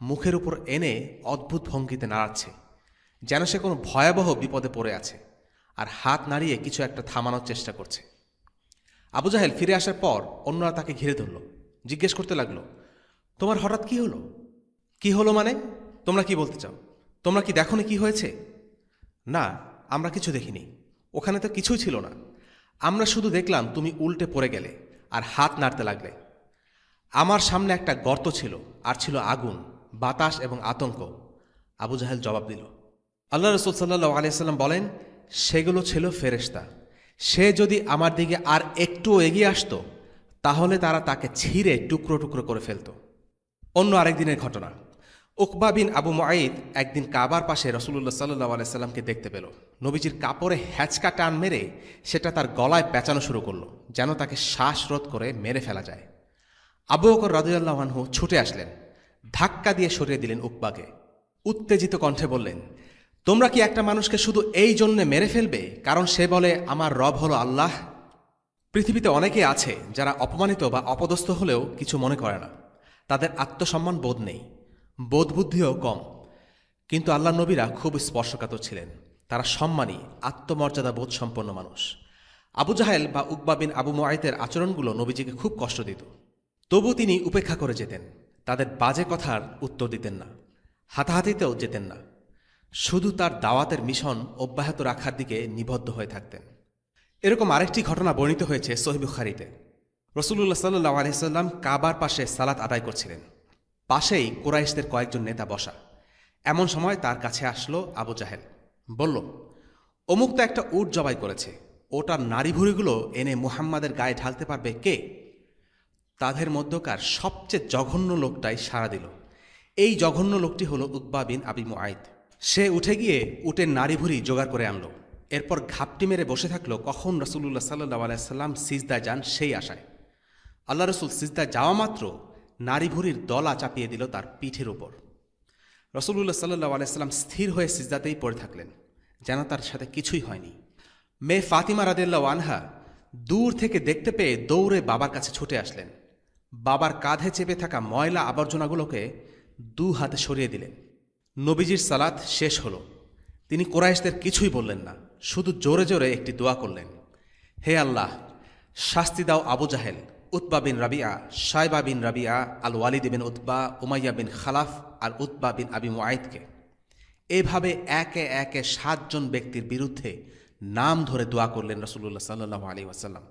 মুখের উপর এনে অদ্ভুত ভঙ্গিতে নাড়াচ্ছে, যেন সে কোনো ভয়াবহ বিপদে পড়ে আছে, আর হাত নাড়িয়ে কিছু একটা থামানোর চেষ্টা করছে। আবু জাহেল ফিরে আসার পর অন্যরা তাকে ঘিরে ধরল, জিজ্ঞেস করতে লাগলো, তোমার হঠাৎ কি হলো? কি হলো মানে? তোমরা কি বলতে চাও? তোমরা কি দেখোনি কি হয়েছে? না, আমরা কিছু দেখিনি, ওখানে তো কিছুই ছিল না। আমরা শুধু দেখলাম তুমি উল্টে পড়ে গেলে আর হাত নাড়তে লাগলে। আমার সামনে একটা গর্ত ছিল, আর ছিল আগুন, বাতাস এবং আতঙ্ক। আবু জাহেল জবাব দিল। আল্লাহ রাসূল সাল্লাল্লাহু আলাইহি সাল্লাম বলেন, সেগুলো ছিল ফেরেশতা। সে যদি আমার দিকে আর একটু এগিয়ে আসতো, তাহলে তারা তাকে ছিঁড়ে টুকরো টুকরো করে ফেলত। অন্য আরেকদিনের ঘটনা। উকবা বিন আবু মুআইদ একদিন কাবার পাশে রাসূলুল্লাহ সাল্লাল্লাহু আলাইহি সাল্লামকে দেখতে পেল। নবীজির কাপড়ে হ্যাচকা টান মেরে সেটা তার গলায় পেঁচানো শুরু করলো, যেন তাকে শ্বাসরোধ করে মেরে ফেলা যায়। আবু বকর রাদিয়াল্লাহু আনহু ছুটে আসলেন, ধাক্কা দিয়ে সরিয়ে দিলেন উকবাকে। উত্তেজিত কণ্ঠে বললেন, তোমরা কি একটা মানুষকে শুধু এই জন্যে মেরে ফেলবে কারণ সে বলে আমার রব হলো আল্লাহ? পৃথিবীতে অনেকে আছে যারা অপমানিত বা অপদস্থ হলেও কিছু মনে করে না, তাদের আত্মসম্মান বোধ নেই, বোধবুদ্ধিও কম। কিন্তু আল্লাহ নবীরা খুব স্পর্শকাতর ছিলেন, তারা সম্মানী, আত্মমর্যাদা বোধ সম্পন্ন মানুষ। আবু জাহেল বা উকবা বিন আবু মুআইতের আচরণগুলো নবীজিকে খুব কষ্ট দিত, তবু তিনি উপেক্ষা করে যেতেন। তাদের বাজে কথার উত্তর দিতেন না, হাতাহাতিতেও যেতেন না, শুধু তার দাওয়াতের মিশন অব্যাহত রাখার দিকে নিবদ্ধ হয়ে থাকতেন। এরকম আরেকটি ঘটনা বর্ণিত হয়েছে সহিহ বুখারীতে। রাসূলুল্লাহ সাল্লাল্লাহু আলাইহি সাল্লাম কাবার পাশে সালাত আদায় করছিলেন, পাশেই কুরাইশদের কয়েকজন নেতা বসা। এমন সময় তার কাছে আসলো আবু জাহেল, বলল, অমুক তো একটা উট জবাই করেছে, ওটার নাড়ি ভুঁড়িগুলো এনে মুহাম্মাদের গায়ে ঢালতে পারবে কে? তাদের মধ্যকার সবচেয়ে জঘন্য লোকটাই সাড়া দিল। এই জঘন্য লোকটি হল উকবা বিন আবি মুআইদ। সে উঠে গিয়ে উটের নাড়ি ভুঁড়ি জোগাড় করে আনলো, এরপর ঘাপটি মেরে বসে থাকলো কখন রাসূলুল্লাহ সাল্লাল্লাহু আলাইহি সাল্লাম সিজদায় যান সেই আশায়। আল্লাহ রাসূল সিজদায় যাওয়া মাত্র নাড়ি ভুঁড়ির দলা চাপিয়ে দিল তার পিঠের উপর। রাসূলুল্লাহ সাল্লাল্লাহু আলাইহি সাল্লাম স্থির হয়ে সিজদাতেই পড়ে থাকলেন, যেন তার সাথে কিছুই হয়নি। মেয়ে ফাতিমা রাদিয়াল্লাহু আনহা দূর থেকে দেখতে পেয়ে দৌড়ে বাবার কাছে ছুটে আসলেন। বাবার কাঁধে চেপে থাকা ময়লা আবর্জনাগুলোকে দু হাতে সরিয়ে দিলেন। নবীজির সালাত শেষ হল। তিনি কুরাইশদের কিছুই বললেন না, শুধু জোরে জোরে একটি দোয়া করলেন, হে আল্লাহ, শাস্তি দাও আবু জাহেল, উতবা বিন রাবিয়া, শায়বা বিন রাবিয়া, আল ওয়ালিদ বিন উতবা, উমাইয়া বিন খালাফ আর উতবা বিন আবি মুআইদকে। এভাবে একে একে 7 জন ব্যক্তির বিরুদ্ধে নাম ধরে দোয়া করলেন রাসূলুল্লাহ সাল্লাল্লাহু আলাইহি ওয়াসাল্লাম।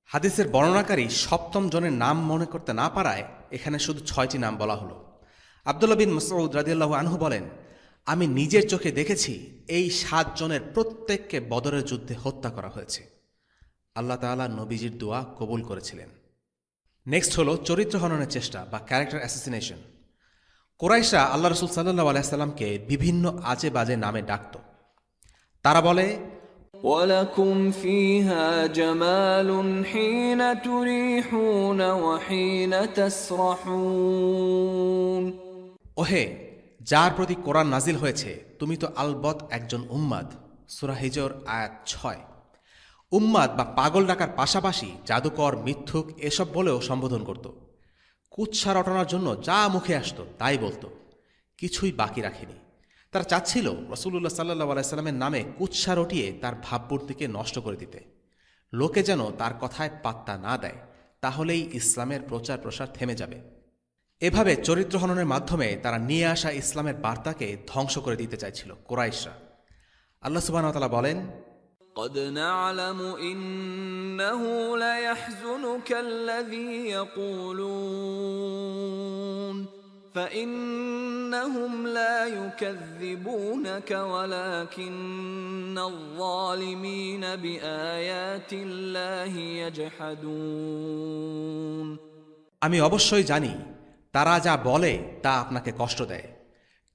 হাদিসের বর্ণনাকারী 7ম জনের নাম মনে করতে না পারায় এখানে শুধু 6টি নাম বলা হলো। আব্দুল্লাহ বিন মাসউদ রাদিয়াল্লাহু আনহু বলেন, আমি নিজের চোখে দেখেছি এই 7 জনের প্রত্যেককে বদরের যুদ্ধে হত্যা করা হয়েছে। আল্লাহ তাআলা নবীজির দোয়া কবুল করেছিলেন। নেক্সট হলো চরিত্র হননের চেষ্টা বা ক্যারেক্টার অ্যাসাসিনেশন। কুরাইশরা আল্লাহ রাসূল সাল্লাল্লাহু আলাইহি সাল্লামকে বিভিন্ন আজে বাজে নামে ডাকত। তারা বলে, ولكم فيها جمال حين تريحون وحين تسرحون। ওহে, যার প্রতি কোরআন নাজিল হয়েছে, তুমি তো আলবত একজন উম্মাদ। সূরা হিজর আয়াত 6। উম্মাদ বা পাগল ডাকার পাশাপাশি জাদুকর, মিথ্যুক এসব বলেও সম্বোধন করত। কুৎসা রটনার জন্য যা মুখে আসত তাই বলতো, কিছুই বাকি রাখেনি। তারা চাচ্ছিল রাসূলুল্লাহ সাল্লাল্লাহু আলাইহি সাল্লামের নামে কুৎসা রটিয়ে তার ভাবমূর্তিকে নষ্ট করে দিতে। লোকে যেন তার কথায় পাত্তা না দেয়, তাহলেই ইসলামের প্রচার প্রসার থেমে যাবে। এভাবে চরিত্র হননের মাধ্যমে তারা নিয়ে আসা ইসলামের বার্তাকে ধ্বংস করে দিতে চাইছিল কুরাইশরা। আল্লাহ সুবহানাহু ওয়া তাআলা বলেন, قد نعلم إنه ليحزنك الذي يقولون فإنهم لا يكذبونك ولكن الظالمين بآيات الله يجحدون। আমি অবশ্যই জানি তারা যা বলে তা আপনাকে কষ্ট দেয়,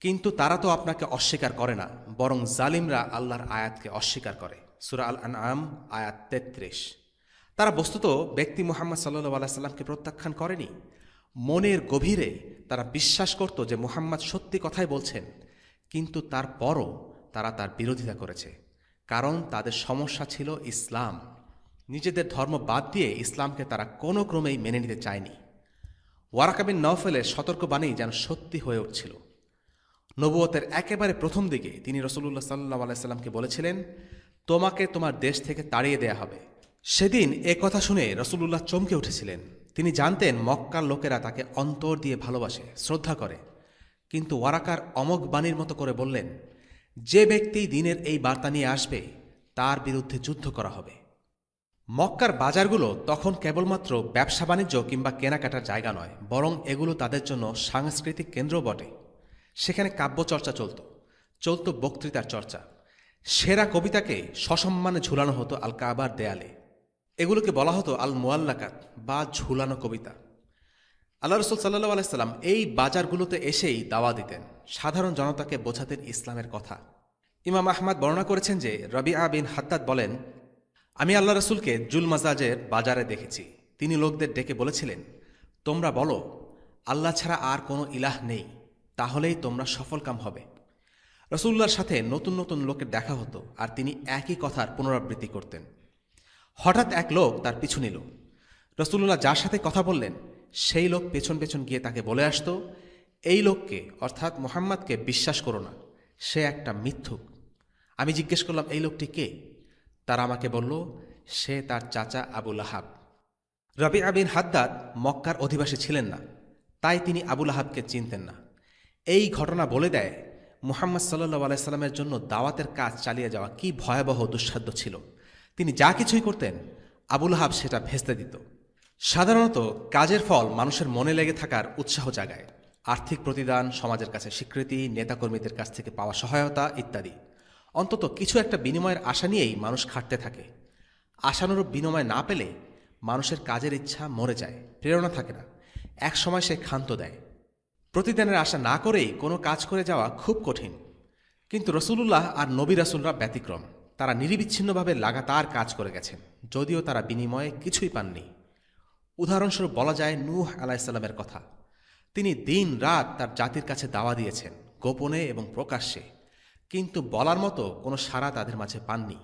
কিন্তু তারা তো আপনাকে অস্বীকার করে না, বরং জালিমরা আল্লাহর আয়াতকে অস্বীকার করে। সূরা আল আনআম আয়াত 33। তারা বস্তুত ব্যক্তি মুহাম্মদ সাল্লাল্লাহু আলাইহি সাল্লামকে প্রত্যাখ্যান করেনি। মনের গভীরে তারা বিশ্বাস করত যে মুহাম্মদ সত্যি কথাই বলছেন, কিন্তু তারপরও তারা তার বিরোধিতা করেছে। কারণ তাদের সমস্যা ছিল ইসলাম। নিজেদের ধর্ম বাদ দিয়ে ইসলামকে তারা কোনো ক্রমেই মেনে নিতে চায়নি। ওয়ারাকা বিন নওফেলের সতর্কবাণী যেন সত্যি হয়ে উঠছিল। নবুয়তের একেবারে প্রথম দিকে তিনি রাসূলুল্লাহ সাল্লাল্লাহু আলাইহি সাল্লামকে বলেছিলেন, তোমাকে তোমার দেশ থেকে তাড়িয়ে দেয়া হবে। সেদিন এ কথা শুনে রাসূলুল্লাহ চমকে উঠেছিলেন। তিনি জানতেন মক্কার লোকেরা তাকে অন্তর দিয়ে ভালোবাসে, শ্রদ্ধা করে। কিন্তু ওয়ারাকার অমোঘ বাণীর মতো করে বললেন, যে ব্যক্তি দিনের এই বার্তা নিয়ে আসবে তার বিরুদ্ধে যুদ্ধ করা হবে। মক্কার বাজারগুলো তখন কেবলমাত্র ব্যবসা বাণিজ্য কিংবা কেনাকাটার জায়গা নয়, বরং এগুলো তাদের জন্য সাংস্কৃতিক কেন্দ্রও বটে। সেখানে কাব্যচর্চা চলত বক্তৃতার চর্চা। সেরা কবিতাকে সসম্মানে ঝুলানো হতো আল কাবার দেয়ালে। এগুলোকে বলা হতো আল মুআল্লাকাত বা ঝুলানো কবিতা। আল্লাহ রাসূল সাল্লাল্লাহু আলাইহি সাল্লাম এই বাজারগুলোতে এসেই দাওয়া দিতেন, সাধারণ জনতাকে বোঝাতেন ইসলামের কথা। ইমাম আহমদ বর্ণনা করেছেন যে রবিআ বিন হাত্তাদ বলেন, আমি আল্লাহ রাসূলকে জুল মাজাজের বাজারে দেখেছি। তিনি লোকদের ডেকে বলেছিলেন, তোমরা বলো আল্লাহ ছাড়া আর কোনো ইলাহ নেই, তাহলেই তোমরা সফলকাম হবে। রাসূলুল্লাহর সাথে নতুন নতুন লোকের দেখা হতো আর তিনি একই কথার পুনরাবৃত্তি করতেন। হঠাৎ এক লোক তার পিছু নিল। রাসূলুল্লাহ যার সাথে কথা বললেন সেই লোক পেছন পেছন গিয়ে তাকে বলে আসতো, এই লোককে অর্থাৎ মুহাম্মাদকে বিশ্বাস করো না, সে একটা মিথ্যুক। আমি জিজ্ঞেস করলাম, এই লোকটি কে? তারা আমাকে বলল, সে তার চাচা আবু লাহাব। রবিআ বিন হাদ্দাদ মক্কার অধিবাসী ছিলেন না, তাই তিনি আবু লাহাবকে চিনতেন না। এই ঘটনা বলে দেয় মুহাম্মদ সাল্লাল্লাহু আলাইহি সাল্লামের জন্য দাওয়াতের কাজ চালিয়ে যাওয়া কি ভয়াবহ দুঃসাধ্য ছিল। তিনি যা কিছুই করতেন আবু লাহাব সেটা ভেস্তে দিত। সাধারণত কাজের ফল মানুষের মনে লেগে থাকার উৎসাহ জাগায়। আর্থিক প্রতিদান, সমাজের কাছে স্বীকৃতি, নেতাকর্মীদের কাছ থেকে পাওয়া সহায়তা ইত্যাদি। অন্তত কিছু একটা বিনিময়ের আশা নিয়েই মানুষ খাটতে থাকে। আশানুরূপ বিনিময় না পেলে মানুষের কাজের ইচ্ছা মরে যায়, প্রেরণা থাকে না। এক সময় সে ক্ষান্ত দেয়। প্রতিদানের আশা না করেই কোনো কাজ করে যাওয়া খুব কঠিন। কিন্তু রাসূলুল্লাহ আর নবী রাসূলরা ব্যতিক্রম। তারা নিরবিচ্ছিন্নভাবে লাগাতার কাজ করে গেছেন, যদিও তারা বিনিময়ে কিছুই পাননি। উদাহরণস্বরূপ বলা যায় নূহ আলাইহিস সালামের কথা। তিনি দিন রাত তার জাতির কাছে দাওয়া দিয়েছেন, গোপনে এবং প্রকাশ্যে, কিন্তু বলার মতো কোনো সাড়া তাদের মাঝে পাননি।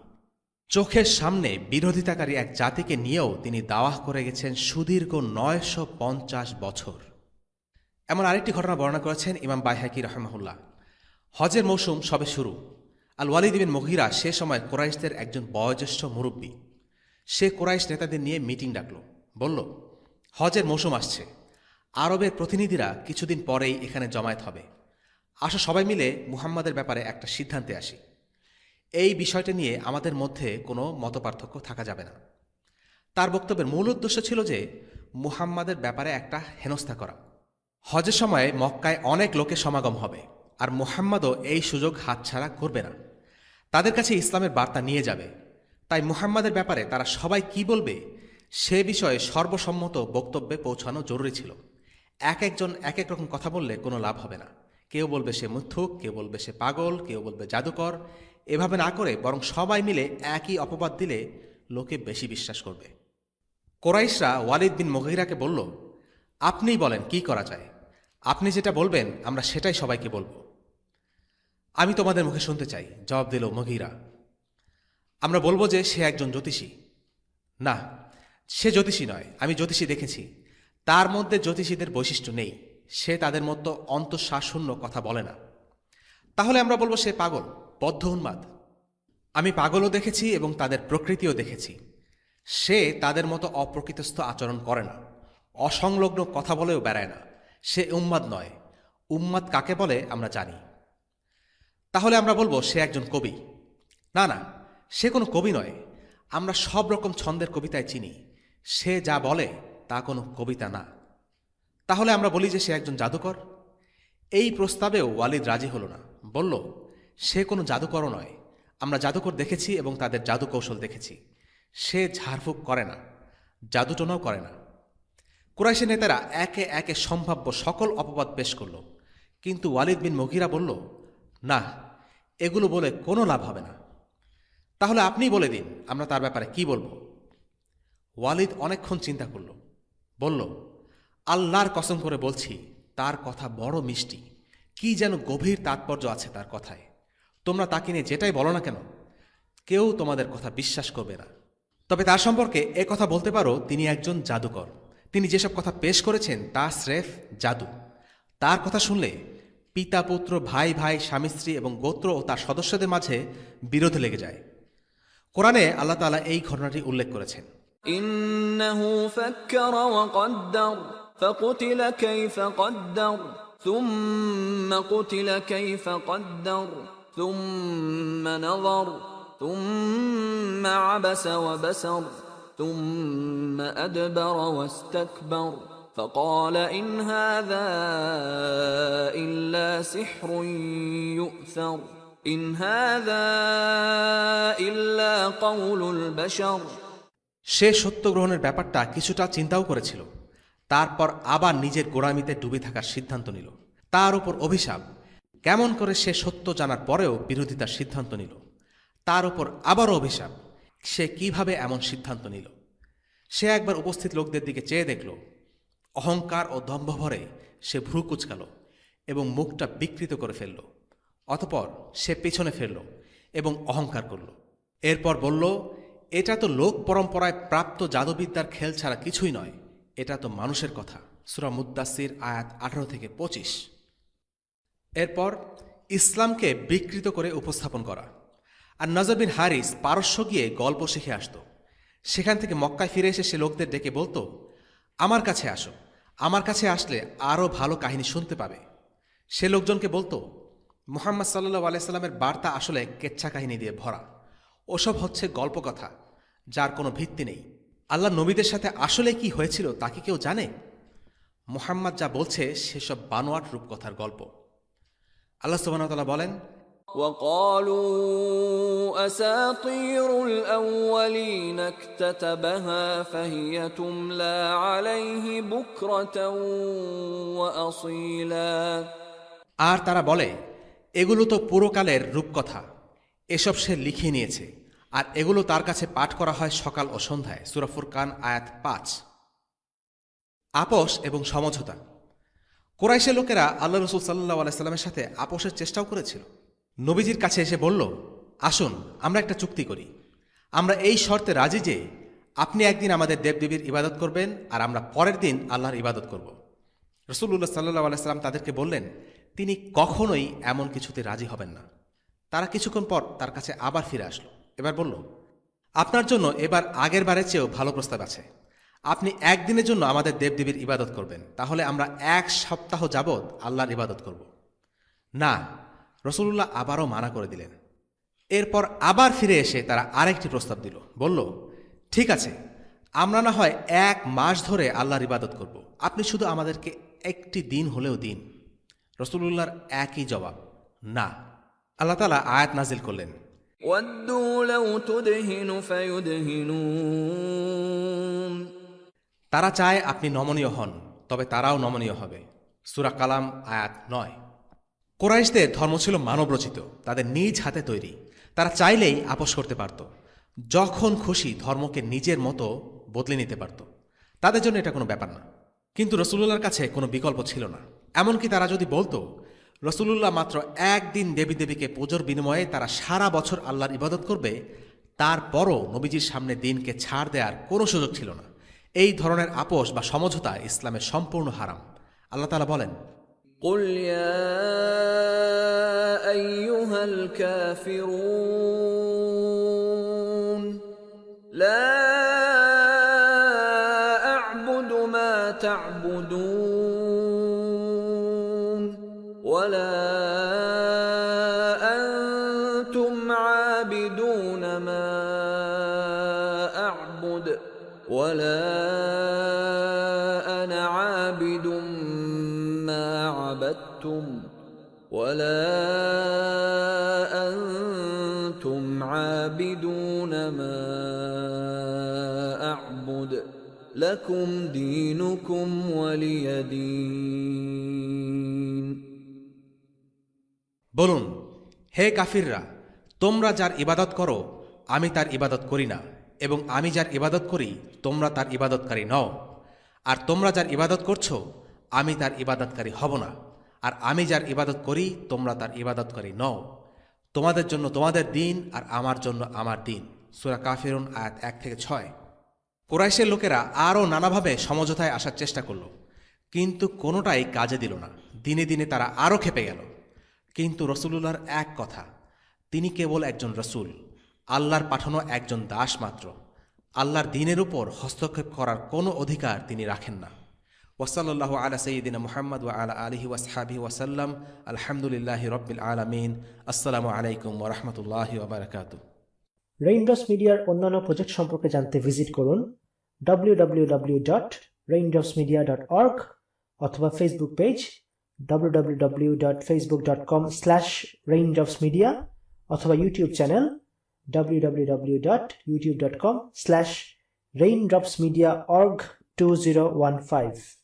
চোখের সামনে বিরোধিতাকারী এক জাতিকে নিয়েও তিনি দাওয়াহ করে গেছেন সুদীর্ঘ ৯৫০ বছর। এমন আরেকটি ঘটনা বর্ণনা করেছেন ইমাম বাইহাকি রাহিমাহুল্লাহ। হজের মৌসুম সবে শুরু। আল ওয়ালিদ বিন মুগীরা সে সময় কুরাইশদের একজন বয়োজ্যেষ্ঠ মুরব্বী। সে কুরাইশ নেতাদের নিয়ে মিটিং ডাকল। বলল, হজের মৌসুম আসছে, আরবের প্রতিনিধিরা কিছুদিন পরেই এখানে জমায়েত হবে। আসো সবাই মিলে মুহাম্মাদের ব্যাপারে একটা সিদ্ধান্তে আসি। এই বিষয়টা নিয়ে আমাদের মধ্যে কোনো মতপার্থক্য থাকা যাবে না। তার বক্তব্যের মূল উদ্দেশ্য ছিল যে মুহাম্মাদের ব্যাপারে একটা হেনস্থা করা। হজের সময় মক্কায় অনেক লোকের সমাগম হবে, আর মুহাম্মাদও এই সুযোগ হাতছাড়া করবে না। তাদের কাছে ইসলামের বার্তা নিয়ে যাবে। তাই মুহাম্মাদের ব্যাপারে তারা সবাই কি বলবে সে বিষয়ে সর্বসম্মত বক্তব্যে পৌঁছানো জরুরি ছিল। এক একজন এক এক রকম কথা বললে কোনো লাভ হবে না। কেউ বলবে সে মিথ্যুক, কেউ বলবে সে পাগল, কেউ বলবে জাদুকর। এভাবে না করে বরং সবাই মিলে একই অপবাদ দিলে লোকে বেশি বিশ্বাস করবে। কোরাইশরা ওয়ালিদ বিন মুগীরাকে বলল, আপনিই বলেন কি করা যায়। আপনি যেটা বলবেন আমরা সেটাই সবাইকে বলবো। আমি তোমাদের মুখে শুনতে চাই, জবাব দিল মুগীরা। আমরা বলবো যে সে একজন জ্যোতিষী। না, সে জ্যোতিষী নয়, আমি জ্যোতিষী দেখেছি। তার মধ্যে জ্যোতিষীদের বৈশিষ্ট্য নেই। সে তাদের মতো অন্তঃশ্বাসশূন্য কথা বলে না। তাহলে আমরা বলবো সে পাগল, বদ্ধ উন্মাদ। আমি পাগলও দেখেছি এবং তাদের প্রকৃতিও দেখেছি। সে তাদের মতো অপ্রকৃতস্থ আচরণ করে না, অসংলগ্ন কথা বলেও বেড়ায় না। সে উন্মাদ নয়। উন্মাদ কাকে বলে আমরা জানি। তাহলে আমরা বলবো সে একজন কবি। না না, সে কোনো কবি নয়। আমরা সব রকম ছন্দের কবিতায় চিনি। সে যা বলে তা কোনো কবিতা না। তাহলে আমরা বলি যে সে একজন জাদুকর। এই প্রস্তাবেও ওয়ালিদ রাজি হল না। বলল, সে কোনো জাদুকরও নয়। আমরা জাদুকর দেখেছি এবং তাদের জাদু কৌশল দেখেছি। সে ঝাড়ফুঁক করে না, জাদুটনাও করে না। কুরাইশের নেতারা একে একে সম্ভাব্য সকল অপবাদ পেশ করল, কিন্তু ওয়ালিদ বিন মুগীরা বলল, না, এগুলো বলে কোনো লাভ হবে না। তাহলে আপনিই বলে দিন আমরা তার ব্যাপারে কি বলবো। ওয়ালিদ অনেকক্ষণ চিন্তা করল। বলল, আল্লাহর কসম করে বলছি তার কথা বড় মিষ্টি। কি যেন গভীর তাৎপর্য আছে তার কথায়। তোমরা তাকে নিয়ে যেটাই বলো না কেন, কেউ তোমাদের কথা বিশ্বাস করবে না। তবে তার সম্পর্কে এ কথা বলতে পারো, তিনি একজন জাদুকর। তিনি যেসব কথা পেশ করেছেন তা স্রেফ জাদু। তার কথা শুনলে পিতা পুত্র, ভাই ভাই, স্বামী স্ত্রী এবং গোত্র ও তার সদস্যদের মাঝে বিরোধ লেগে যায়। কোরআনে আল্লাহ তাআলা এই ঘটনাটি উল্লেখ করেছেন। ইন্নাহু ফাক্কারা ওয়া কদ্দার ফাকুতিলা কাইফা কদ্দার থুম্মা কুতিলা কাইফা কদ্দার থুম্মা নাযার থুম্মা আবাসা ওয়া বাসার থুম্মা আদবারা ওয়াস্তাকবার فقال إن هذا إلا سحر يؤثر إن هذا إلا قول البشر। সে সত্য গ্রহণের ব্যাপারটা কিছুটা চিন্তাও করেছিল, তারপর আবার নিজের গোড়ামিতে ডুবে থাকার সিদ্ধান্ত নিল। তার উপর অভিশাপ, কেমন করে সে সত্য জানার পরেও বিরোধিতার সিদ্ধান্ত নিল। তার উপর আবারও অভিশাপ, সে কিভাবে এমন সিদ্ধান্ত নিল। সে একবার উপস্থিত লোকদের দিকে চেয়ে দেখল, অহংকার ও দম্ভভরে সে ভ্রু কুঁচকাল এবং মুখটা বিকৃত করে ফেলল। অতঃপর সে পেছনে ফেরল এবং অহংকার করল। এরপর বলল, এটা তো লোক পরম্পরায় প্রাপ্ত জাদুবিদ্যার খেল ছাড়া কিছুই নয়, এটা তো মানুষের কথা। সূরা মুদ্দাসির আয়াত 18-25। এরপর ইসলামকে বিকৃত করে উপস্থাপন করা। আর নজর বিন হারিস পারস্য গিয়ে গল্প শিখে আসত। সেখান থেকে মক্কায় ফিরে এসে সে লোকদের ডেকে বলতো, আমার কাছে আসো, আমার কাছে আসলে আরও ভালো কাহিনী শুনতে পাবে। সে লোকজনকে বলতো, মুহাম্মদ সাল্লাল্লাহু আলাইহি সাল্লামের বার্তা আসলে কেচ্ছা কাহিনী দিয়ে ভরা। ওসব হচ্ছে গল্পকথা, যার কোনো ভিত্তি নেই। আল্লাহ নবীদের সাথে আসলে কি হয়েছিল তা কি কেউ জানে? মুহাম্মদ যা বলছে সেসব বানোয়াট রূপকথার গল্প। আল্লাহ সুবহানাহু ওয়া তাআলা বলেন, وقالوا أساطير الأولين اكتتبها فهي تملى عليه بكرة وأصيلا। আর তারা বলে, এগুলো তো পুরকালের রূপকথা, এসব সে লিখে নিয়েছে, আর এগুলো তার কাছে পাঠ করা হয় সকাল ও সন্ধ্যায়। সূরা ফুরকান আয়াত 5। আপোষ এবং সমঝোতা। কুরাইশের লোকেরা আল্লাহ রাসূল সাল্লাল্লাহু আলাইহি সাল্লামের সাথে আপোষের চেষ্টাও করেছিল। নবীজির কাছে এসে বলল, আসুন আমরা একটা চুক্তি করি। আমরা এই শর্তে রাজি যে আপনি একদিন আমাদের দেবদেবীর ইবাদত করবেন আর আমরা পরের দিন আল্লাহর ইবাদত করব। রাসূলুল্লাহ সাল্লাল্লাহু আলাইহি সাল্লাম তাদেরকে বললেন, তিনি কখনোই এমন কিছুতে রাজি হবেন না। তারা কিছুক্ষণ পর তার কাছে আবার ফিরে আসলো। এবার বলল, আপনার জন্য এবার আগের বারের চেয়েও ভালো প্রস্তাব আছে। আপনি একদিনের জন্য আমাদের দেবদেবীর ইবাদত করবেন, তাহলে আমরা 1 সপ্তাহ যাবৎ আল্লাহর ইবাদত করব। না, রাসূলুল্লাহ আবারও মানা করে দিলেন। এরপর আবার ফিরে এসে তারা আরেকটি প্রস্তাব দিল। বলল, ঠিক আছে, আমরা না হয় 1 মাস ধরে আল্লাহর ইবাদত করব, আপনি শুধু আমাদেরকে একটি দিন হলেও দিন। রাসূলুল্লাহর একই জবাব, না। আল্লাহ তাআলা আয়াত নাজিল করলেন, ওয়াদ্দু লাউ তুদহিনু ফায়ুদহিনুন। তারা চায় আপনি নমনীয় হন, তবে তারাও নমনীয় হবে। সূরা কালাম আয়াত 9। কুরাইশদের ধর্ম ছিল মানবরচিত, তাদের নিজ হাতে তৈরি। তারা চাইলেই আপোষ করতে পারত, যখন খুশি ধর্মকে নিজের মতো বদলে নিতে পারত। তাদের জন্য এটা কোনো ব্যাপার না। কিন্তু রাসূলুল্লাহর কাছে কোনো বিকল্প ছিল না। এমনকি তারা যদি বলতো রাসূলুল্লাহ মাত্র একদিন দেবী দেবীকে পুজোর বিনিময়ে তারা সারা বছর আল্লাহর ইবাদত করবে, তারপরও নবীজির সামনে দিনকে ছাড় দেওয়ার কোনো সুযোগ ছিল না। এই ধরনের আপোষ বা সমঝোতা ইসলামের সম্পূর্ণ হারাম। আল্লাহ তাআলা বলেন, قل يا أيها الكافرون لا أعبد ما تعبدون ولا أنتم عابدون ما أعبد ولا أنا عابد ما عبدتم ولا أنتم عابدون ما أعبد لكم دينكم ولي دين। বলুন, হে কাফিররা, তোমরা যার ইবাদত করো আমি তার ইবাদত করি না, এবং আমি যার ইবাদত করি তোমরা তার ইবাদতকারী নও। আর তোমরা যার ইবাদত করছো আমি তার ইবাদতকারী হব না, আর আমি যার ইবাদত করি তোমরা তার ইবাদতকারী নও। তোমাদের জন্য তোমাদের দিন আর আমার জন্য আমার দিন। সূরা কাফিরুন আয়াত 1-6। কুরাইশের লোকেরা আরও নানাভাবে সমঝোতায় আসার চেষ্টা করল, কিন্তু কোনোটাই কাজে দিল না। দিনে দিনে তারা আরও ক্ষেপে গেল। কিন্তু রসুলুল্লাহর এক কথা, তিনি কেবল একজন রসুল, আল্লাহর পাঠানো একজন দাস মাত্র। আল্লাহর দ্বীনের উপর হস্তক্ষেপ করার কোনো অধিকার তিনি রাখেন না। ওয়াসাল্লাল্লাহু আলা সাইয়্যিদিনা মুহাম্মদ ওয়া আলা আলিহি ওয়াসহাবিহি ওয়াসাল্লাম। আলহামদুলিল্লাহি রাব্বিল আলামিন। আসসালামু আলাইকুম ওয়া রাহমাতুল্লাহি ওয়া বারাকাতুহু। রেইনড্রপস মিডিয়ার অন্যান্য প্রজেক্ট সম্পর্কে জানতে ভিজিট করুন www.raindropsmedia.org অথবা ফেসবুক পেজ www.facebook.com/raindropsmedia অথবা ইউটিউব চ্যানেল www.youtube.com/raindropsmediaorg2015